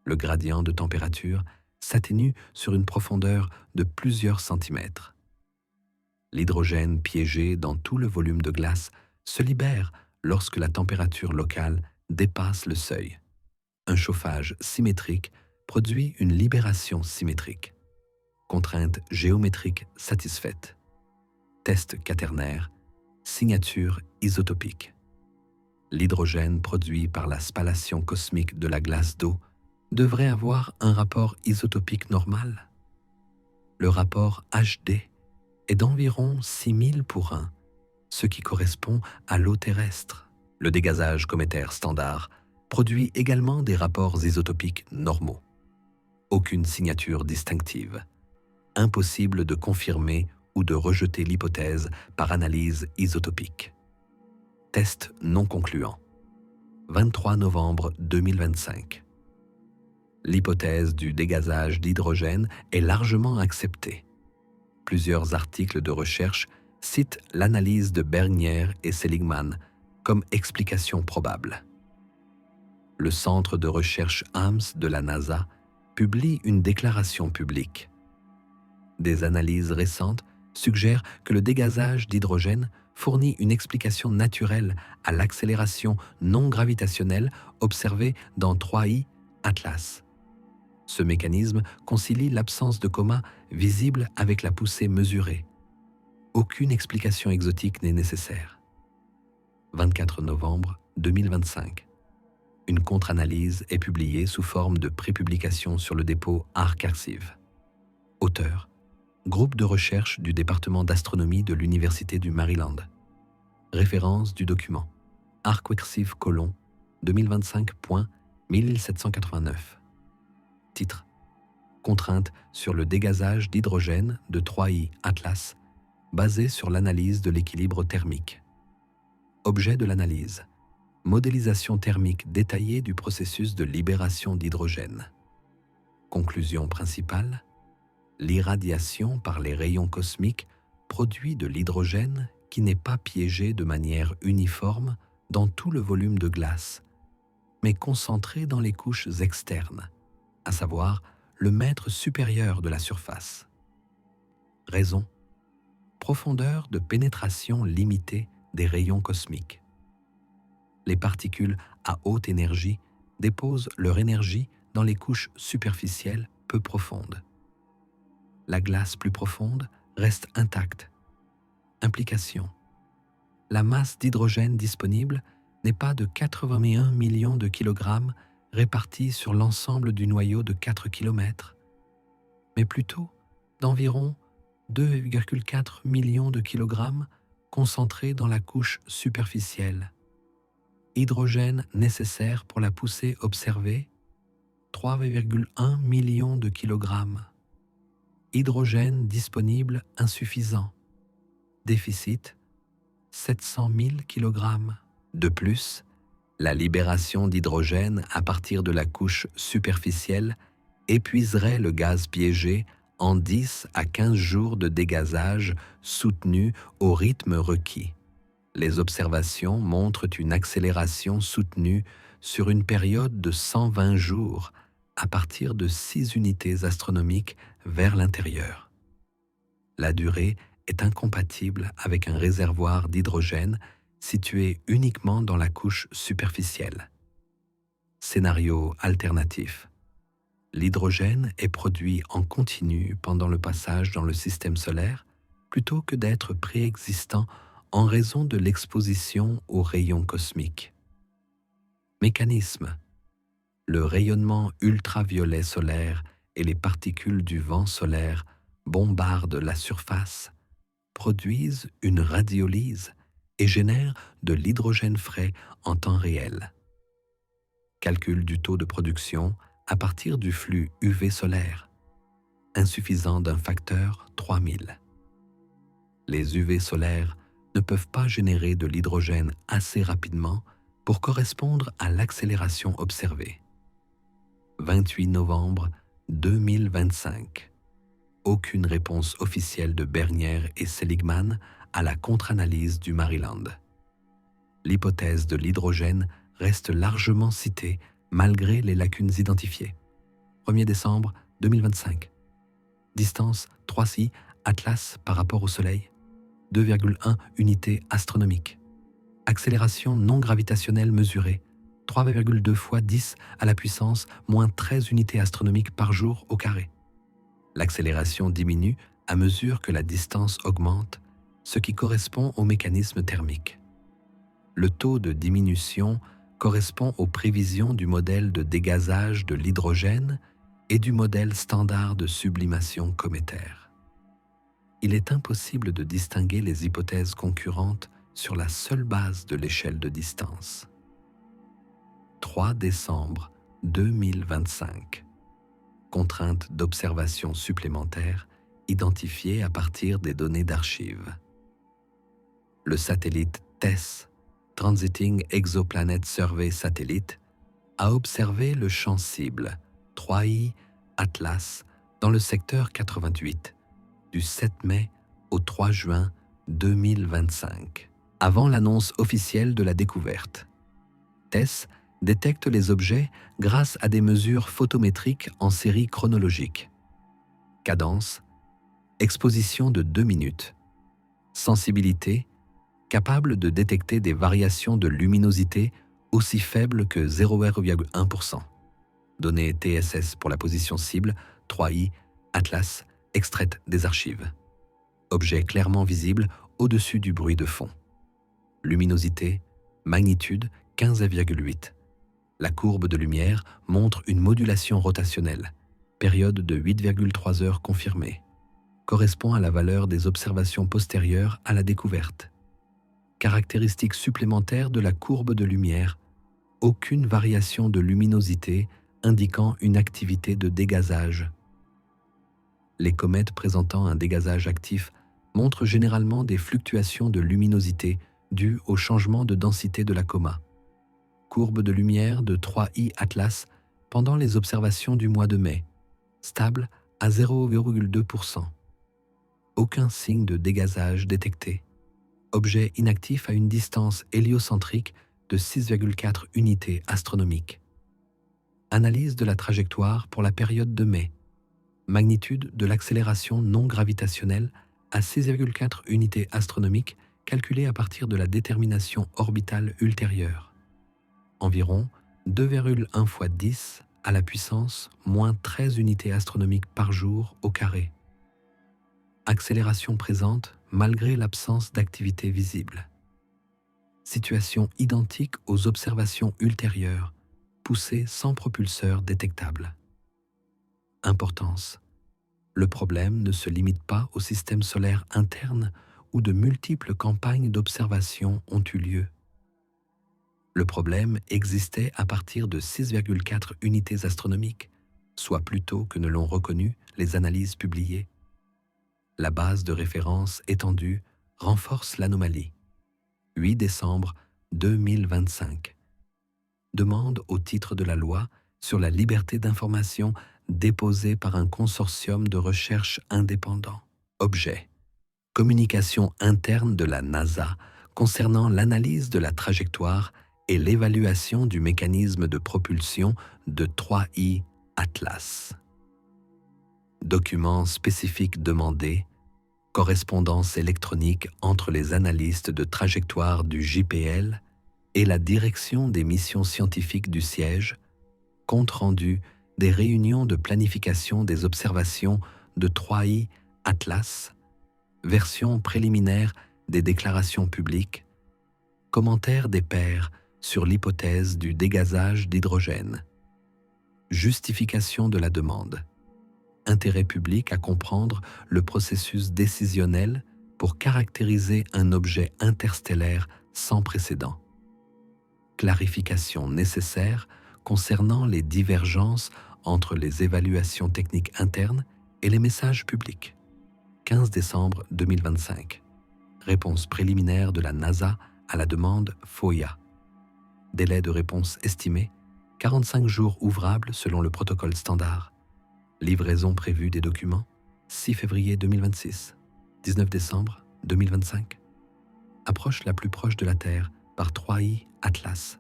Le gradient de température s'atténue sur une profondeur de plusieurs centimètres. L'hydrogène piégé dans tout le volume de glace se libère lorsque la température locale dépasse le seuil. Un chauffage symétrique produit une libération symétrique. Contrainte géométrique satisfaite. Test quaternaire, signature isotopique. L'hydrogène produit par la spallation cosmique de la glace d'eau devrait avoir un rapport isotopique normal. Le rapport HD est d'environ 6000 pour 1, ce qui correspond à l'eau terrestre. Le dégazage cométaire standard produit également des rapports isotopiques normaux. Aucune signature distinctive. Impossible de confirmer ou de rejeter l'hypothèse par analyse isotopique. Test non concluant. 23 novembre 2025. L'hypothèse du dégazage d'hydrogène est largement acceptée. Plusieurs articles de recherche citent l'analyse de Bergnier et Seligman comme explication probable. Le centre de recherche Ames de la NASA publie une déclaration publique. Des analyses récentes suggèrent que le dégazage d'hydrogène fournit une explication naturelle à l'accélération non gravitationnelle observée dans 3I Atlas. Ce mécanisme concilie l'absence de coma visible avec la poussée mesurée. Aucune explication exotique n'est nécessaire. 24 novembre 2025. Une contre-analyse est publiée sous forme de prépublication sur le dépôt ArcArXiv. Auteur: Groupe de recherche du département d'astronomie de l'Université du Maryland. Référence du document: ArcArXiv: 2025.1789. Titre: Contrainte sur le dégazage d'hydrogène de 3I Atlas, basé sur l'analyse de l'équilibre thermique. Objet de l'analyse: modélisation thermique détaillée du processus de libération d'hydrogène. Conclusion principale: l'irradiation par les rayons cosmiques produit de l'hydrogène qui n'est pas piégé de manière uniforme dans tout le volume de glace, mais concentré dans les couches externes, à savoir le mètre supérieur de la surface. Raison: profondeur de pénétration limitée des rayons cosmiques. Les particules à haute énergie déposent leur énergie dans les couches superficielles peu profondes. La glace plus profonde reste intacte. Implication: la masse d'hydrogène disponible n'est pas de 81 millions de kilogrammes répartis sur l'ensemble du noyau de 4 km, mais plutôt d'environ 2,4 millions de kilogrammes concentrés dans la couche superficielle. Hydrogène nécessaire pour la poussée observée, 3,1 millions de kilogrammes. Hydrogène disponible insuffisant. Déficit, 700 000 kilogrammes. De plus, la libération d'hydrogène à partir de la couche superficielle épuiserait le gaz piégé en 10 à 15 jours de dégazage soutenu au rythme requis. Les observations montrent une accélération soutenue sur une période de 120 jours à partir de 6 unités astronomiques vers l'intérieur. La durée est incompatible avec un réservoir d'hydrogène situé uniquement dans la couche superficielle. Scénario alternatif: l'hydrogène est produit en continu pendant le passage dans le système solaire plutôt que d'être préexistant en raison de l'exposition aux rayons cosmiques. Mécanisme: le rayonnement ultraviolet solaire et les particules du vent solaire bombardent la surface, produisent une radiolyse et génèrent de l'hydrogène frais en temps réel. Calcul du taux de production à partir du flux UV solaire, insuffisant d'un facteur 3000. Les UV solaires ne peuvent pas générer de l'hydrogène assez rapidement pour correspondre à l'accélération observée. 28 novembre 2025. Aucune réponse officielle de Bernier et Seligman à la contre-analyse du Maryland. L'hypothèse de l'hydrogène reste largement citée malgré les lacunes identifiées. 1er décembre 2025. Distance 3 Atlas par rapport au Soleil, 2,1 unités astronomiques. Accélération non gravitationnelle mesurée, 3,2 fois 10 à la puissance moins 13 unités astronomiques par jour au carré. L'accélération diminue à mesure que la distance augmente, ce qui correspond au mécanisme thermique. Le taux de diminution correspond aux prévisions du modèle de dégazage de l'hydrogène et du modèle standard de sublimation cométaire. Il est impossible de distinguer les hypothèses concurrentes sur la seule base de l'échelle de distance. 3 décembre 2025. Contrainte d'observation supplémentaire identifiée à partir des données d'archives. Le satellite TESS, Transiting Exoplanet Survey Satellite, a observé le champ cible 3I Atlas dans le secteur 88 du 7 mai au 3 juin 2025, avant l'annonce officielle de la découverte. TESS détecte les objets grâce à des mesures photométriques en série chronologique. Cadence, exposition de 2 minutes. Sensibilité, capable de détecter des variations de luminosité aussi faibles que 0,1%. Données TSS pour la position cible 3I Atlas extraite des archives. Objet clairement visible au-dessus du bruit de fond. Luminosité, magnitude 15,8. La courbe de lumière montre une modulation rotationnelle, période de 8,3 heures confirmée, correspond à la valeur des observations postérieures à la découverte. Caractéristique supplémentaire de la courbe de lumière, aucune variation de luminosité indiquant une activité de dégazage. Les comètes présentant un dégazage actif montrent généralement des fluctuations de luminosité dues au changement de densité de la coma. Courbe de lumière de 3I Atlas pendant les observations du mois de mai, stable à 0,2%. Aucun signe de dégazage détecté. Objet inactif à une distance héliocentrique de 6,4 unités astronomiques. Analyse de la trajectoire pour la période de mai. Magnitude de l'accélération non gravitationnelle à 6,4 unités astronomiques calculée à partir de la détermination orbitale ultérieure. Environ 2,1 fois 10 à la puissance moins 13 unités astronomiques par jour au carré. Accélération présente malgré l'absence d'activité visible. Situation identique aux observations ultérieures, poussée sans propulseur détectable. Importance. Le problème ne se limite pas au système solaire interne où de multiples campagnes d'observation ont eu lieu. Le problème existait à partir de 6,4 unités astronomiques, soit plus tôt que ne l'ont reconnu les analyses publiées. La base de référence étendue renforce l'anomalie. 8 décembre 2025. Demande au titre de la loi sur la liberté d'information déposée par un consortium de recherche indépendant. Objet. Communication interne de la NASA concernant l'analyse de la trajectoire et l'évaluation du mécanisme de propulsion de 3I Atlas. Documents spécifiques demandés, correspondance électronique entre les analystes de trajectoire du JPL et la direction des missions scientifiques du siège, compte rendu des réunions de planification des observations de 3I Atlas, version préliminaire des déclarations publiques, commentaires des pairs sur l'hypothèse du dégazage d'hydrogène. Justification de la demande. Intérêt public à comprendre le processus décisionnel pour caractériser un objet interstellaire sans précédent. Clarification nécessaire concernant les divergences entre les évaluations techniques internes et les messages publics. 15 décembre 2025. Réponse préliminaire de la NASA à la demande FOIA. Délai de réponse estimé, 45 jours ouvrables selon le protocole standard. Livraison prévue des documents, 6 février 2026, 19 décembre 2025. Approche la plus proche de la Terre par 3I Atlas.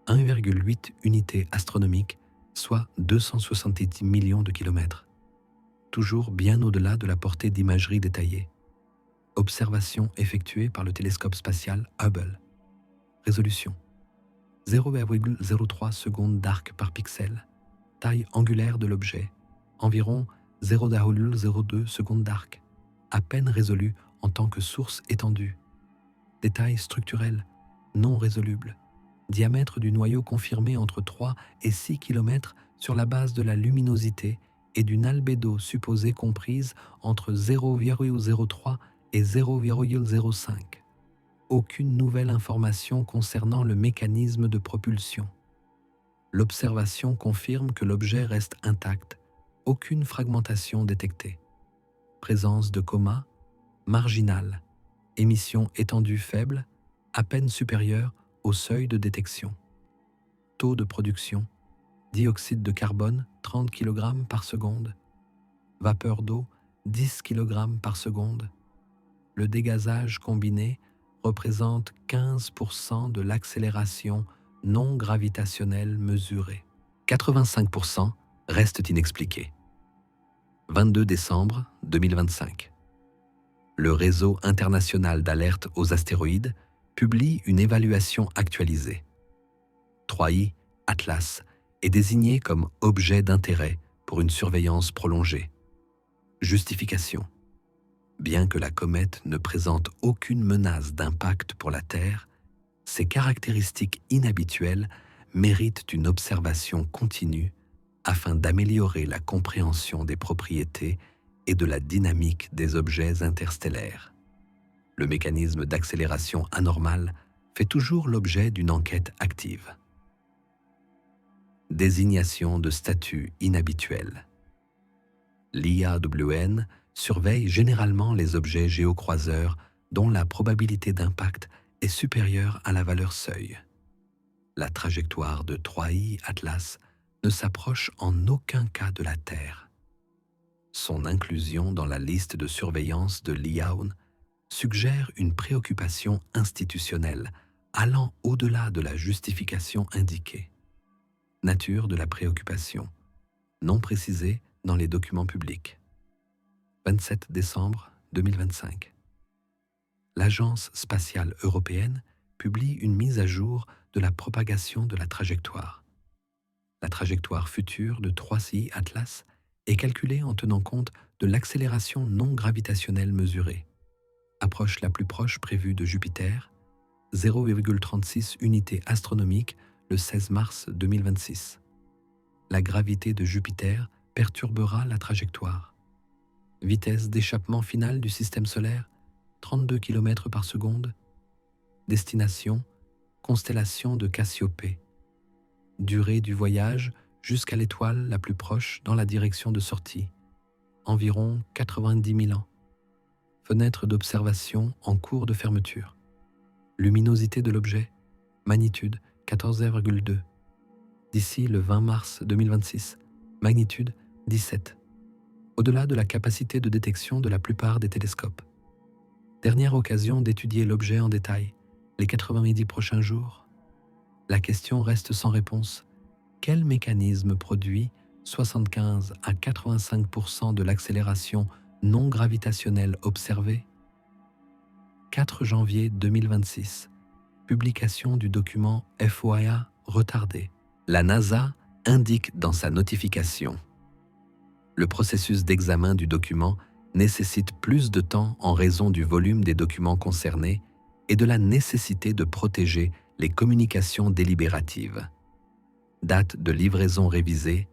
1,8 unités astronomiques, soit 270 millions de kilomètres. Toujours bien au-delà de la portée d'imagerie détaillée. Observation effectuée par le télescope spatial Hubble. Résolution 0,03 secondes d'arc par pixel. Taille angulaire de l'objet, environ 0,02 secondes d'arc, à peine résolu en tant que source étendue. Détails structurels, non résolubles. Diamètre du noyau confirmé entre 3 et 6 km sur la base de la luminosité et d'une albédo supposée comprise entre 0,03 et 0,05. Aucune nouvelle information concernant le mécanisme de propulsion. L'observation confirme que l'objet reste intact, aucune fragmentation détectée. Présence de coma, marginale, émission étendue faible, à peine supérieure au seuil de détection. Taux de production, dioxyde de carbone 30 kg par seconde, vapeur d'eau 10 kg par seconde. Le dégazage combiné représente 15% de l'accélération non gravitationnelle mesurée. 85% restent inexpliqués. 22 décembre 2025. Le réseau international d'alerte aux astéroïdes publie une évaluation actualisée. 3I Atlas est désigné comme objet d'intérêt pour une surveillance prolongée. Justification. Bien que la comète ne présente aucune menace d'impact pour la Terre, Ces caractéristiques inhabituelles méritent une observation continue afin d'améliorer la compréhension des propriétés et de la dynamique des objets interstellaires. Le mécanisme d'accélération anormale fait toujours l'objet d'une enquête active. Désignation de statut inhabituel. L'IAWN surveille généralement les objets géocroiseurs dont la probabilité d'impact est supérieure à la valeur seuil. La trajectoire de 3I Atlas ne s'approche en aucun cas de la Terre. Son inclusion dans la liste de surveillance de l'IAWN suggère une préoccupation institutionnelle allant au-delà de la justification indiquée. Nature de la préoccupation, non précisée dans les documents publics. 27 décembre 2025. L'Agence spatiale européenne publie une mise à jour de la propagation de la trajectoire. La trajectoire future de 3CI Atlas est calculée en tenant compte de l'accélération non gravitationnelle mesurée. Approche la plus proche prévue de Jupiter, 0,36 unités astronomiques le 16 mars 2026. La gravité de Jupiter perturbera la trajectoire. Vitesse d'échappement finale du système solaire, 32 km par seconde. Destination, constellation de Cassiopée. Durée du voyage jusqu'à l'étoile la plus proche dans la direction de sortie, environ 90 000 ans. Fenêtre d'observation en cours de fermeture. Luminosité de l'objet, magnitude 14,2. D'ici le 20 mars 2026, magnitude 17. Au-delà de la capacité de détection de la plupart des télescopes. Dernière occasion d'étudier l'objet en détail, les 90 prochains jours. La question reste sans réponse. Quel mécanisme produit 75 à 85% de l'accélération non gravitationnelle observée? 4 janvier 2026. Publication du document FOIA retardé. La NASA indique dans sa notification. Le processus d'examen du document nécessite plus de temps en raison du volume des documents concernés et de la nécessité de protéger les communications délibératives. Date de livraison révisée,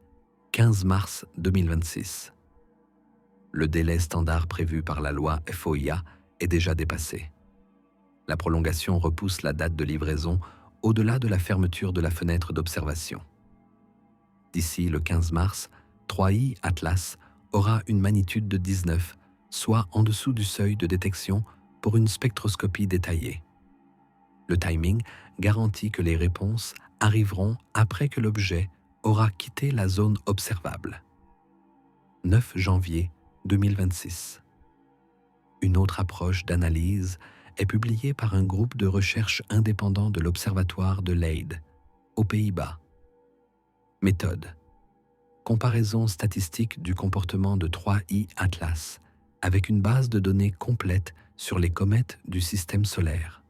15 mars 2026. Le délai standard prévu par la loi FOIA est déjà dépassé. La prolongation repousse la date de livraison au-delà de la fermeture de la fenêtre d'observation. D'ici le 15 mars, 3I Atlas aura une magnitude de 19, soit en dessous du seuil de détection pour une spectroscopie détaillée. Le timing garantit que les réponses arriveront après que l'objet aura quitté la zone observable. 9 janvier 2026. Une autre approche d'analyse est publiée par un groupe de recherche indépendant de l'Observatoire de Leyde, aux Pays-Bas. Méthode. Comparaison statistique du comportement de 3I Atlas avec une base de données complète sur les comètes du système solaire.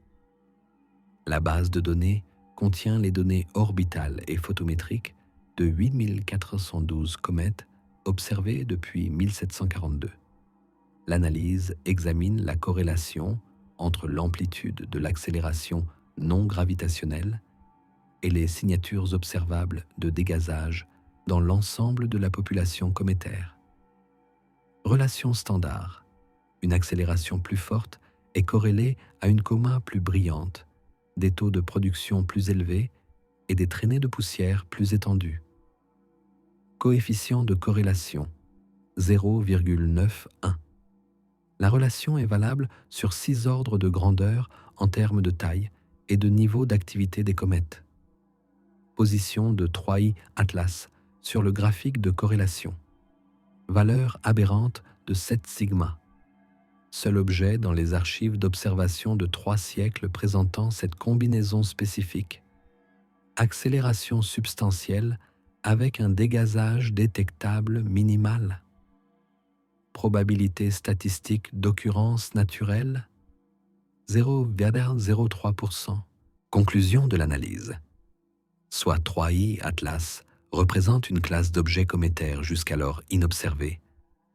La base de données contient les données orbitales et photométriques de 8412 comètes observées depuis 1742. L'analyse examine la corrélation entre l'amplitude de l'accélération non gravitationnelle et les signatures observables de dégazage dans l'ensemble de la population cométaire. Relation standard. Une accélération plus forte est corrélée à une coma plus brillante, des taux de production plus élevés et des traînées de poussière plus étendues. Coefficient de corrélation 0,91. La relation est valable sur 6 ordres de grandeur en termes de taille et de niveau d'activité des comètes. Position de 3I Atlas sur le graphique de corrélation. Valeur aberrante de 7 sigma. Seul objet dans les archives d'observation de 3 siècles présentant cette combinaison spécifique. Accélération substantielle avec un dégazage détectable minimal. Probabilité statistique d'occurrence naturelle 0,03%. Conclusion de l'analyse. Soit 3I Atlas représente une classe d'objets cométaires jusqu'alors inobservés,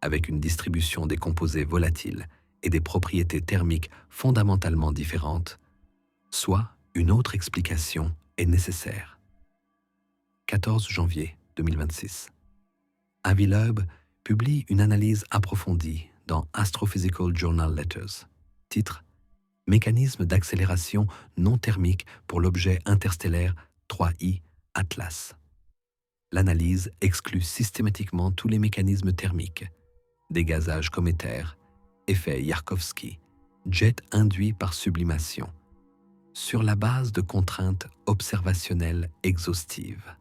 avec une distribution des composés volatiles et des propriétés thermiques fondamentalement différentes, soit Une autre explication est nécessaire. 14 janvier 2026. Avi Loeb publie une analyse approfondie dans Astrophysical Journal Letters. Titre: Mécanisme d'accélération non thermique pour l'objet interstellaire 3I Atlas. L'analyse exclut systématiquement tous les mécanismes thermiques, dégazage cométaire, effet Yarkovsky, jet induit par sublimation, sur la base de contraintes observationnelles exhaustives.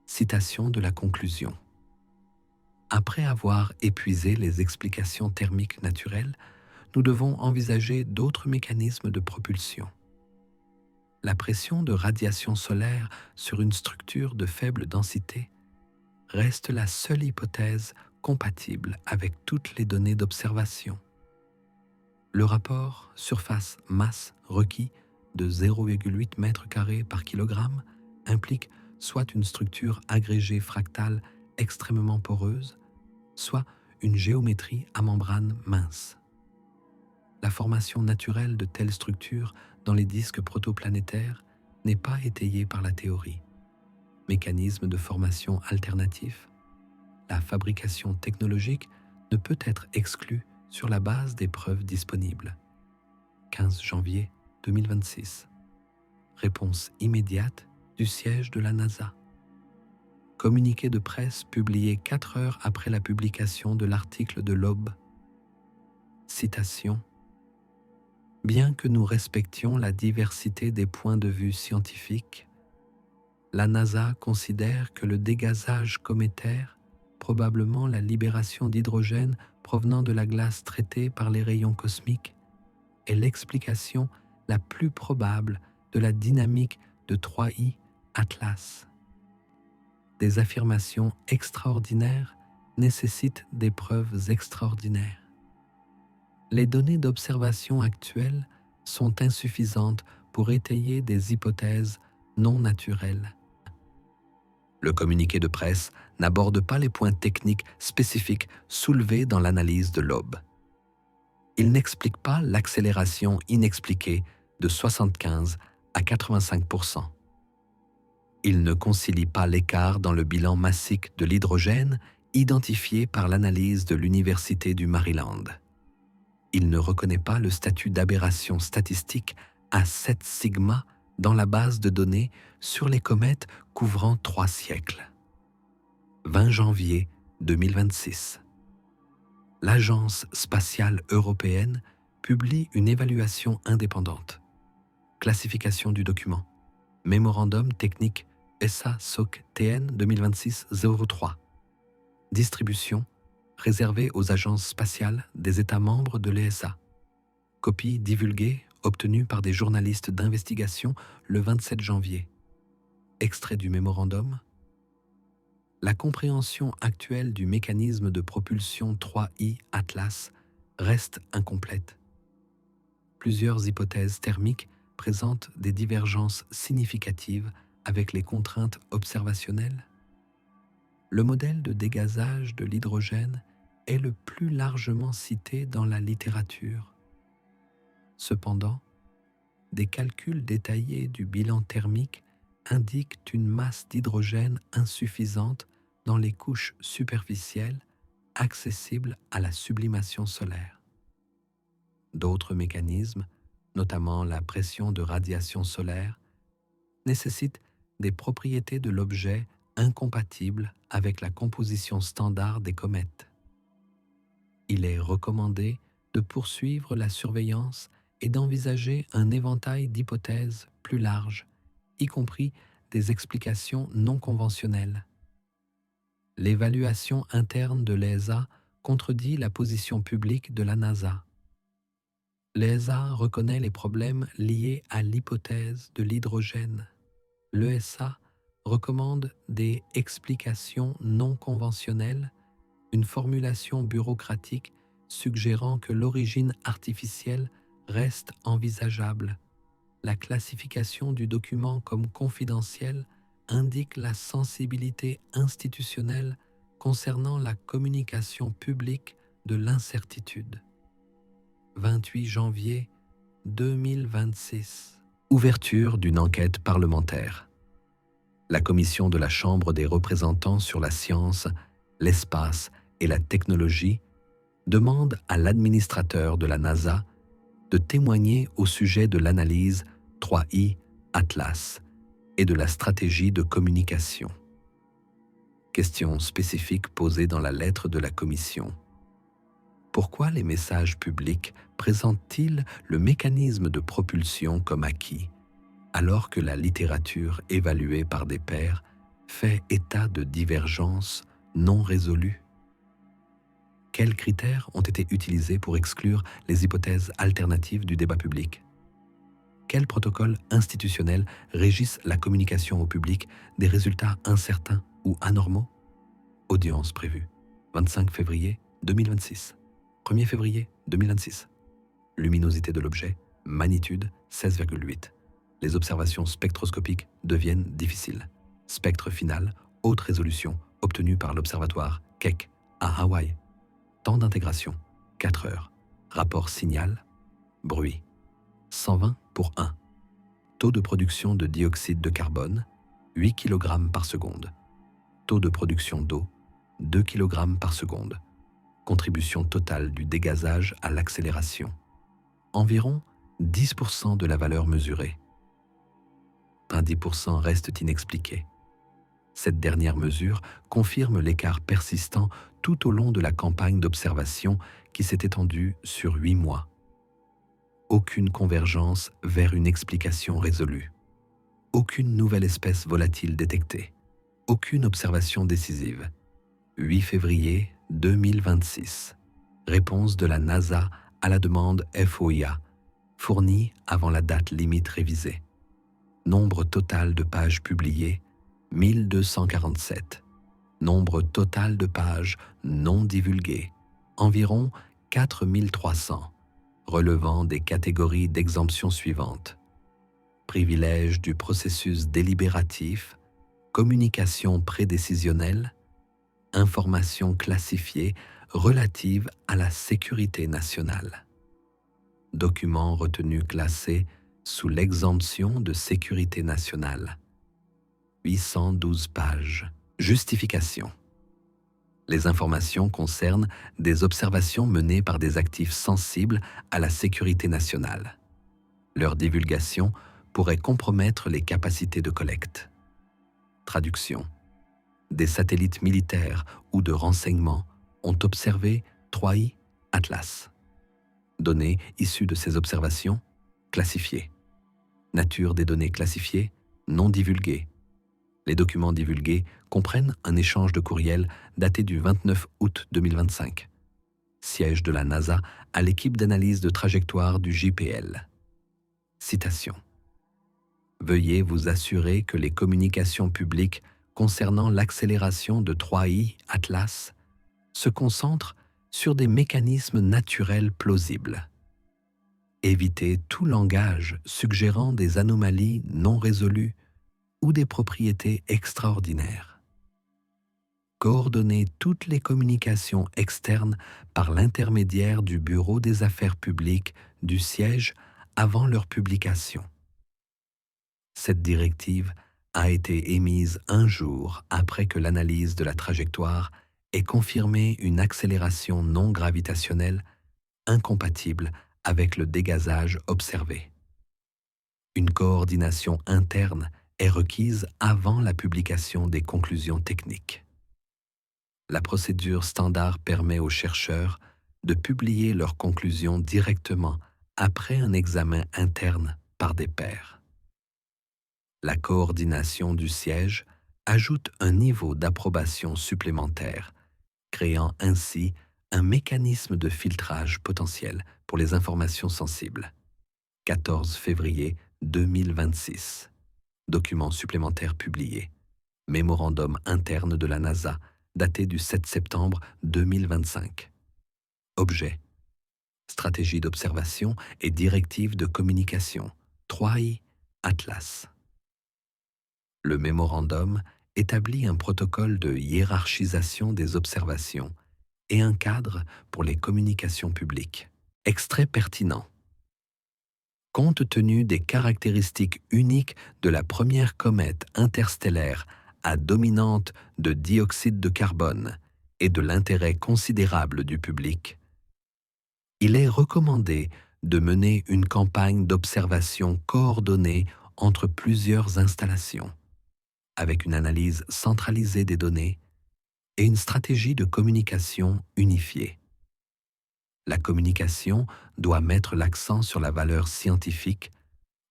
Citation de la conclusion. Après avoir épuisé les explications thermiques naturelles, nous devons envisager d'autres mécanismes de propulsion. La pression de radiation solaire sur une structure de faible densité reste la seule hypothèse compatible avec toutes les données d'observation. Le rapport surface-masse requis de 0,8 m² par kilogramme implique soit une structure agrégée fractale extrêmement poreuse, soit une géométrie à membrane mince. La formation naturelle de telles structures dans les disques protoplanétaires n'est pas étayée par la théorie. Mécanisme de formation alternatif, la fabrication technologique ne peut être exclue sur la base des preuves disponibles. 15 janvier 2026. Réponse immédiate du siège de la NASA. Communiqué de presse publié 4 heures après la publication de l'article de Loeb. Citation: Bien que nous respections la diversité des points de vue scientifiques, la NASA considère que le dégazage cométaire, probablement la libération d'hydrogène provenant de la glace traitée par les rayons cosmiques, est l'explication la plus probable de la dynamique de 3I Atlas. Des affirmations extraordinaires nécessitent des preuves extraordinaires. Les données d'observation actuelles sont insuffisantes pour étayer des hypothèses non naturelles. Le communiqué de presse n'aborde pas les points techniques spécifiques soulevés dans l'analyse de Loeb. Il n'explique pas l'accélération inexpliquée de 75 à 85%. Il ne concilie pas l'écart dans le bilan massique de l'hydrogène identifié par l'analyse de l'Université du Maryland. Il ne reconnaît pas le statut d'aberration statistique à 7 sigma dans la base de données sur les comètes couvrant 3 siècles. 20 janvier 2026. L'Agence spatiale européenne publie une évaluation indépendante. Classification du document. Mémorandum technique ESA-SOC-TN 2026-03. Distribution réservée aux agences spatiales des États membres de l'ESA. Copie divulguée, obtenue par des journalistes d'investigation le 27 janvier. Extrait du mémorandum. La compréhension actuelle du mécanisme de propulsion 3I Atlas reste incomplète. Plusieurs hypothèses thermiques présentent des divergences significatives avec les contraintes observationnelles. Le modèle de dégazage de l'hydrogène est le plus largement cité dans la littérature. Cependant, des calculs détaillés du bilan thermique indiquent une masse d'hydrogène insuffisante dans les couches superficielles accessibles à la sublimation solaire. D'autres mécanismes, notamment la pression de radiation solaire, nécessitent des propriétés de l'objet incompatibles avec la composition standard des comètes. Il est recommandé de poursuivre la surveillance et d'envisager un éventail d'hypothèses plus large, y compris des explications non conventionnelles. L'évaluation interne de l'ESA contredit la position publique de la NASA. L'ESA reconnaît les problèmes liés à l'hypothèse de l'hydrogène. L'ESA recommande des explications non conventionnelles, une formulation bureaucratique suggérant que l'origine artificielle reste envisageable. La classification du document comme confidentiel indique la sensibilité institutionnelle concernant la communication publique de l'incertitude. 28 janvier 2026. Ouverture d'une enquête parlementaire. La commission de la Chambre des représentants sur la science, l'espace et la technologie demande à l'administrateur de la NASA de témoigner au sujet de l'analyse 3I Atlas et de la stratégie de communication. Question spécifique posée dans la lettre de la commission. Pourquoi les messages publics présentent-ils le mécanisme de propulsion comme acquis, alors que la littérature évaluée par des pairs fait état de divergences non résolues? Quels critères ont été utilisés pour exclure les hypothèses alternatives du débat public? Quels protocoles institutionnels régissent la communication au public des résultats incertains ou anormaux? Audience prévue 25 février 2026. 1er février 2026. Luminosité de l'objet, magnitude 16,8. Les observations spectroscopiques deviennent difficiles. Spectre final, haute résolution, obtenu par l'observatoire Keck à Hawaï. Temps d'intégration, 4 heures. Rapport signal, bruit, 120 pour 1. Taux de production de dioxyde de carbone, 8 kg par seconde. Taux de production d'eau, 2 kg par seconde. Contribution totale du dégazage à l'accélération. Environ 10% de la valeur mesurée. 10% restent inexpliqués. Cette dernière mesure confirme l'écart persistant tout au long de la campagne d'observation qui s'est étendue sur 8 mois. Aucune convergence vers une explication résolue. Aucune nouvelle espèce volatile détectée. Aucune observation décisive. 8 février 2026. Réponse de la NASA à la demande FOIA, fournie avant la date limite révisée. Nombre total de pages publiées, 1247. Nombre total de pages non divulguées, environ 4300, relevant des catégories d'exemption suivantes. Privilège du processus délibératif, communication prédécisionnelle, informations classifiées relatives à la sécurité nationale. Documents retenus classés sous l'exemption de sécurité nationale. 812 pages. Justification. Les informations concernent des observations menées par des actifs sensibles à la sécurité nationale. Leur divulgation pourrait compromettre les capacités de collecte. Traduction. Des satellites militaires ou de renseignement ont observé 3I Atlas. Données issues de ces observations, classifiées. Nature des données classifiées, non divulguées. Les documents divulgués comprennent un échange de courriel daté du 29 août 2025. Siège de la NASA à l'équipe d'analyse de trajectoire du JPL. Citation. Veuillez vous assurer que les communications publiques concernant l'accélération de 3I Atlas se concentrent sur des mécanismes naturels plausibles. Évitez tout langage suggérant des anomalies non résolues ou des propriétés extraordinaires. Coordonnez toutes les communications externes par l'intermédiaire du Bureau des affaires publiques du siège avant leur publication. Cette directive a été émise un jour après que l'analyse de la trajectoire ait confirmé une accélération non gravitationnelle incompatible avec le dégazage observé. Une coordination interne est requise avant la publication des conclusions techniques. La procédure standard permet aux chercheurs de publier leurs conclusions directement après un examen interne par des pairs. La coordination du siège ajoute un niveau d'approbation supplémentaire, créant ainsi un mécanisme de filtrage potentiel pour les informations sensibles. 14 février 2026. Document supplémentaire publié. Mémorandum interne de la NASA, daté du 7 septembre 2025. Objet. Stratégie d'observation et directive de communication. 3I Atlas. Le mémorandum établit un protocole de hiérarchisation des observations et un cadre pour les communications publiques. Extrait pertinent. Compte tenu des caractéristiques uniques de la première comète interstellaire à dominante de dioxyde de carbone et de l'intérêt considérable du public, il est recommandé de mener une campagne d'observation coordonnée entre plusieurs installations, avec une analyse centralisée des données et une stratégie de communication unifiée. La communication doit mettre l'accent sur la valeur scientifique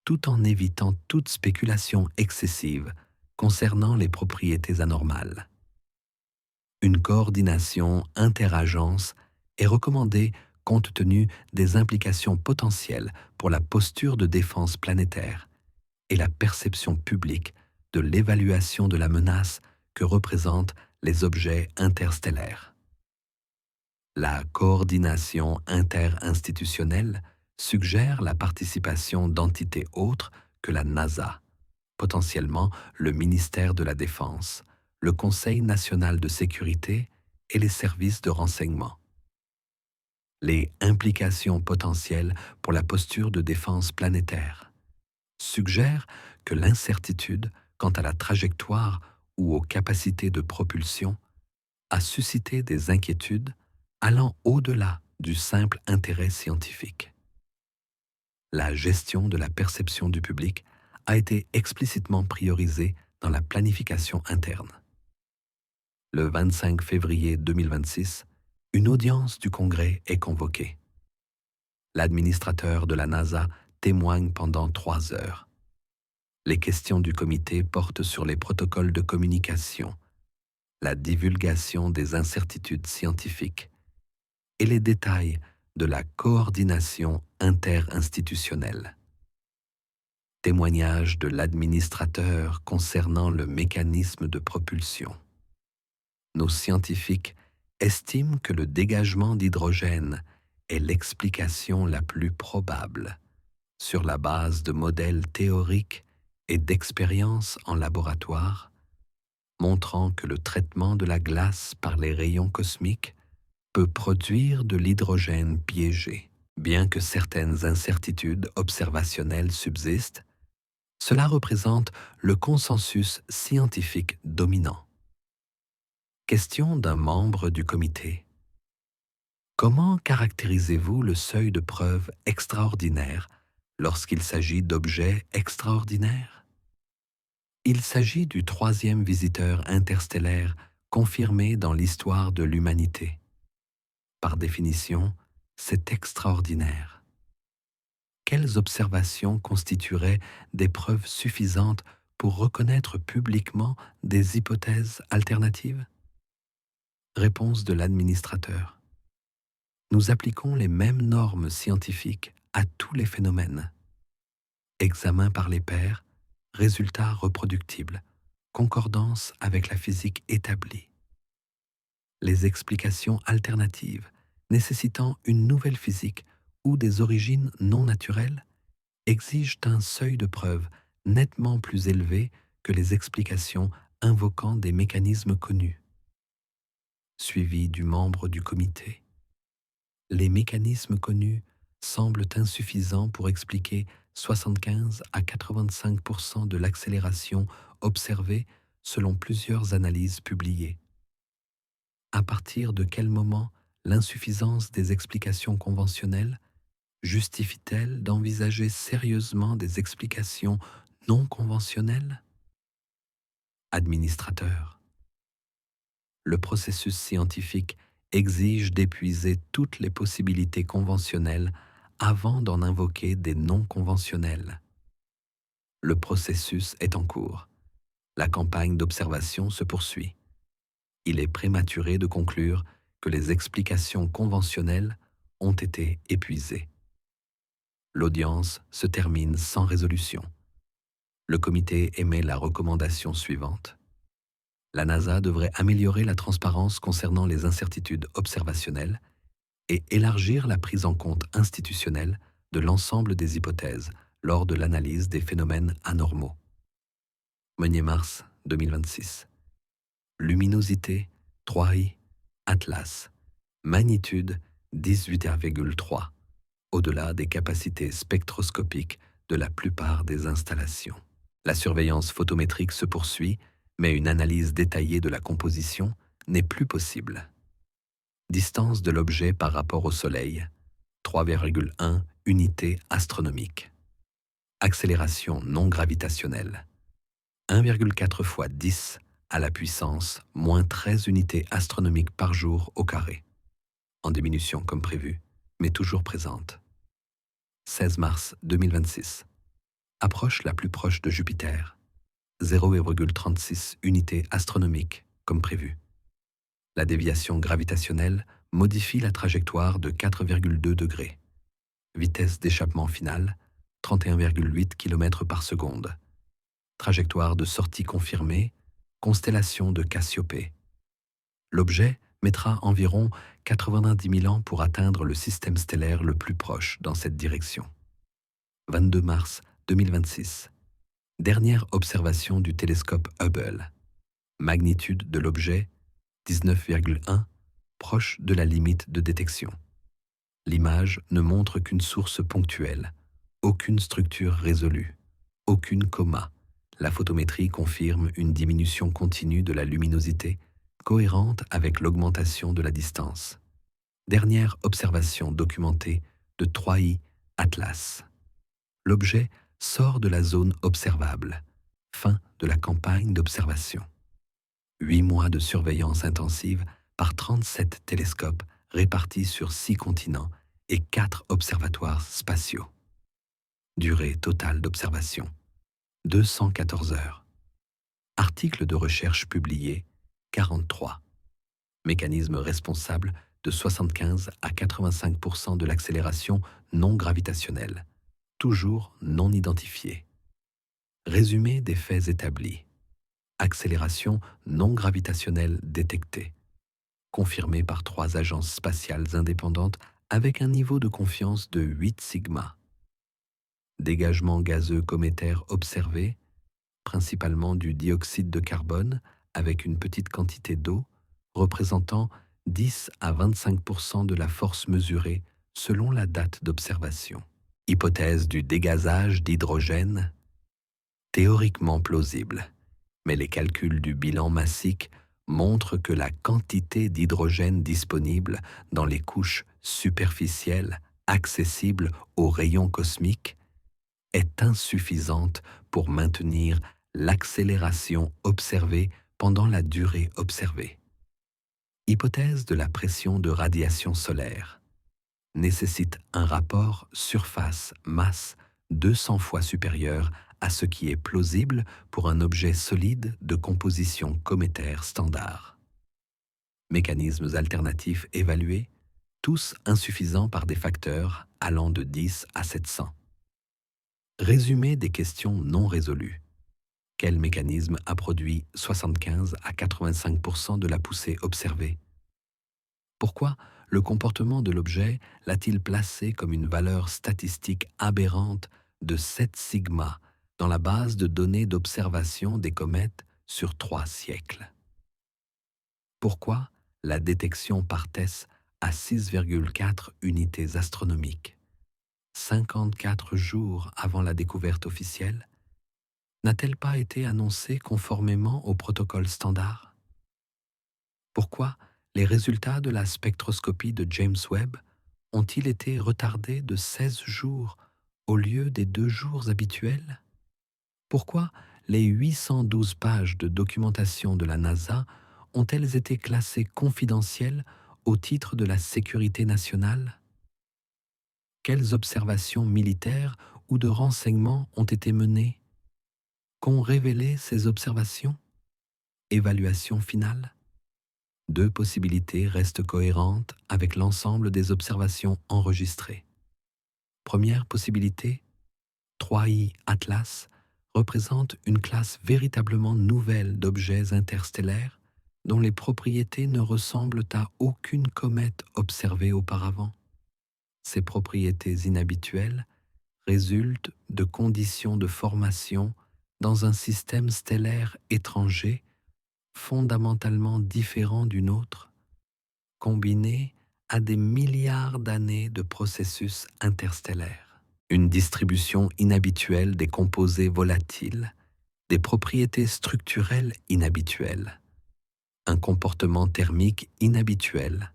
tout en évitant toute spéculation excessive concernant les propriétés anormales. Une coordination interagence est recommandée compte tenu des implications potentielles pour la posture de défense planétaire et la perception publique de l'évaluation de la menace que représentent les objets interstellaires. La coordination interinstitutionnelle suggère la participation d'entités autres que la NASA, potentiellement le ministère de la Défense, le Conseil national de sécurité et les services de renseignement. Les implications potentielles pour la posture de défense planétaire suggèrent que l'incertitude quant à la trajectoire ou aux capacités de propulsion a suscité des inquiétudes allant au-delà du simple intérêt scientifique. La gestion de la perception du public a été explicitement priorisée dans la planification interne. Le 25 février 2026, une audience du Congrès est convoquée. L'administrateur de la NASA témoigne pendant 3 heures. Les questions du comité portent sur les protocoles de communication, la divulgation des incertitudes scientifiques et les détails de la coordination interinstitutionnelle. Témoignage de l'administrateur concernant le mécanisme de propulsion. Nos scientifiques estiment que le dégagement d'hydrogène est l'explication la plus probable, sur la base de modèles théoriques et d'expériences en laboratoire, montrant que le traitement de la glace par les rayons cosmiques peut produire de l'hydrogène piégé. Bien que certaines incertitudes observationnelles subsistent, cela représente le consensus scientifique dominant. Question d'un membre du comité. Comment caractérisez-vous le seuil de preuve extraordinaire lorsqu'il s'agit d'objets extraordinaires? Il s'agit du 3e visiteur interstellaire confirmé dans l'histoire de l'humanité. Par définition, c'est extraordinaire. Quelles observations constitueraient des preuves suffisantes pour reconnaître publiquement des hypothèses alternatives? Réponse de l'administrateur. Nous appliquons les mêmes normes scientifiques à tous les phénomènes. Examen par les pairs, résultats reproductibles, concordance avec la physique établie. Les explications alternatives nécessitant une nouvelle physique ou des origines non naturelles exigent un seuil de preuve nettement plus élevé que les explications invoquant des mécanismes connus. Suivi du membre du comité. Les mécanismes connus semblent insuffisants pour expliquer 75 à 85% de l'accélération observée selon plusieurs analyses publiées. À partir de quel moment l'insuffisance des explications conventionnelles justifie-t-elle d'envisager sérieusement des explications non conventionnelles? Administrateur. Le processus scientifique exige d'épuiser toutes les possibilités conventionnelles avant d'en invoquer des non conventionnelles. Le processus est en cours. La campagne d'observation se poursuit. Il est prématuré de conclure que les explications conventionnelles ont été épuisées. L'audience se termine sans résolution. Le comité émet la recommandation suivante. La NASA devrait améliorer la transparence concernant les incertitudes observationnelles et élargir la prise en compte institutionnelle de l'ensemble des hypothèses lors de l'analyse des phénomènes anormaux. Meunier-Mars 2026. Luminosité 3i, Atlas. Magnitude 18,3. au-delà des capacités spectroscopiques de la plupart des installations. La surveillance photométrique se poursuit, mais une analyse détaillée de la composition n'est plus possible. Distance de l'objet par rapport au Soleil, 3,1 unités astronomiques. Accélération non gravitationnelle, 1,4 fois 10 à la puissance moins 13 unités astronomiques par jour au carré. En diminution comme prévu, mais toujours présente. 16 mars 2026. Approche la plus proche de Jupiter, 0,36 unités astronomiques comme prévu. La déviation gravitationnelle modifie la trajectoire de 4,2 degrés. Vitesse d'échappement finale, 31,8 km par seconde. Trajectoire de sortie confirmée, constellation de Cassiopée. L'objet mettra environ 90 000 ans pour atteindre le système stellaire le plus proche dans cette direction. 22 mars 2026. Dernière observation du télescope Hubble. Magnitude de l'objet 19,1, proche de la limite de détection. L'image ne montre qu'une source ponctuelle, aucune structure résolue, aucune coma. La photométrie confirme une diminution continue de la luminosité, cohérente avec l'augmentation de la distance. Dernière observation documentée de 3I Atlas. L'objet sort de la zone observable. Fin de la campagne d'observation. 8 mois de surveillance intensive par 37 télescopes répartis sur 6 continents et 4 observatoires spatiaux. Durée totale d'observation, 214 heures. Article de recherche publié, 43. Mécanisme responsable de 75 à 85% de l'accélération non gravitationnelle, toujours non identifiée. Résumé des faits établis. Accélération non gravitationnelle détectée, confirmée par 3 agences spatiales indépendantes avec un niveau de confiance de 8 sigma. Dégagement gazeux cométaire observé, principalement du dioxyde de carbone avec une petite quantité d'eau, représentant 10 à 25% de la force mesurée selon la date d'observation. Hypothèse du dégazage d'hydrogène, théoriquement plausible, mais les calculs du bilan massique montrent que la quantité d'hydrogène disponible dans les couches superficielles accessibles aux rayons cosmiques est insuffisante pour maintenir l'accélération observée pendant la durée observée. Hypothèse de la pression de radiation solaire nécessite un rapport surface-masse 200 fois supérieur à ce qui est plausible pour un objet solide de composition cométaire standard. Mécanismes alternatifs évalués, tous insuffisants par des facteurs allant de 10 à 700. Résumé des questions non résolues. Quel mécanisme a produit 75 à 85% de la poussée observée? Pourquoi le comportement de l'objet l'a-t-il placé comme une valeur statistique aberrante de 7 sigma dans la base de données d'observation des comètes sur 3 siècles? Pourquoi la détection par TESS à 6,4 unités astronomiques, 54 jours avant la découverte officielle, n'a-t-elle pas été annoncée conformément au protocole standard? Pourquoi les résultats de la spectroscopie de James Webb ont-ils été retardés de 16 jours au lieu des 2 jours habituels? Pourquoi les 812 pages de documentation de la NASA ont-elles été classées confidentielles au titre de la sécurité nationale? Quelles observations militaires ou de renseignements ont été menées? Qu'ont révélé ces observations? Évaluation finale? 2 possibilités restent cohérentes avec l'ensemble des observations enregistrées. Première possibilité, 3I Atlas représente une classe véritablement nouvelle d'objets interstellaires dont les propriétés ne ressemblent à aucune comète observée auparavant. Ces propriétés inhabituelles résultent de conditions de formation dans un système stellaire étranger fondamentalement différent du nôtre, combinées à des milliards d'années de processus interstellaires. Une distribution inhabituelle des composés volatiles, des propriétés structurelles inhabituelles, un comportement thermique inhabituel.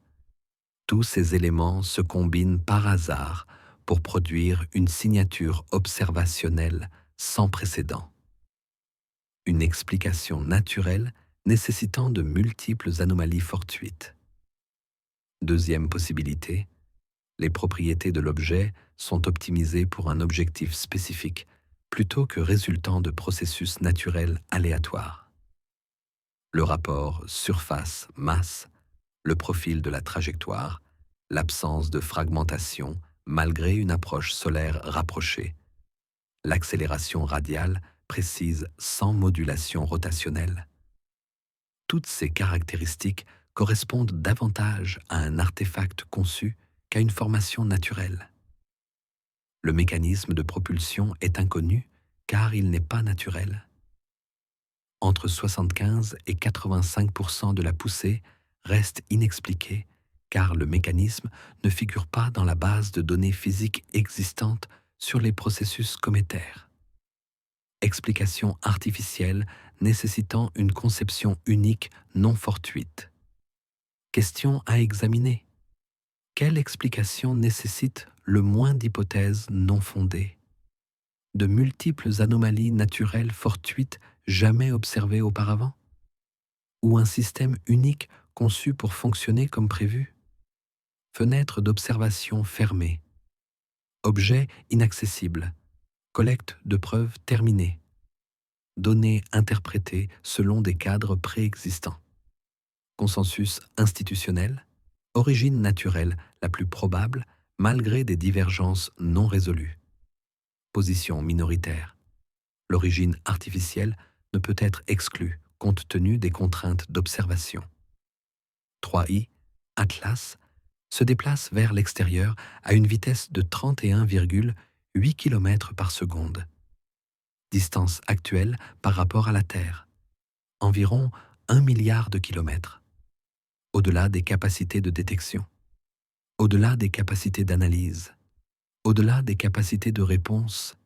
Tous ces éléments se combinent par hasard pour produire une signature observationnelle sans précédent. Une explication naturelle nécessitant de multiples anomalies fortuites. Deuxième possibilité, les propriétés de l'objet sont optimisées pour un objectif spécifique plutôt que résultant de processus naturels aléatoires. Le rapport surface-masse, le profil de la trajectoire, l'absence de fragmentation malgré une approche solaire rapprochée, l'accélération radiale précise sans modulation rotationnelle. Toutes ces caractéristiques correspondent davantage à un artefact conçu qu'à une formation naturelle. Le mécanisme de propulsion est inconnu car il n'est pas naturel. Entre 75 et 85% de la poussée reste inexpliquée car le mécanisme ne figure pas dans la base de données physiques existantes sur les processus cométaires. Explication artificielle nécessitant une conception unique non fortuite. Question à examiner. Quelle explication nécessite le moins d'hypothèses non fondées? De multiples anomalies naturelles fortuites jamais observées auparavant? Ou un système unique conçu pour fonctionner comme prévu? Fenêtre d'observation fermée. Objet inaccessible. Collecte de preuves terminée. Données interprétées selon des cadres préexistants. Consensus institutionnel. Origine naturelle la plus probable malgré des divergences non résolues. Position minoritaire. L'origine artificielle ne peut être exclue compte tenu des contraintes d'observation. 3i, Atlas, se déplace vers l'extérieur à une vitesse de 31,8 km par seconde. Distance actuelle par rapport à la Terre, environ 1 milliard de kilomètres. Au-delà des capacités de détection, au-delà des capacités d'analyse, au-delà des capacités de réponse,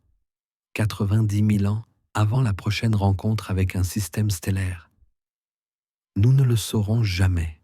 90 000 ans avant la prochaine rencontre avec un système stellaire. Nous ne le saurons jamais.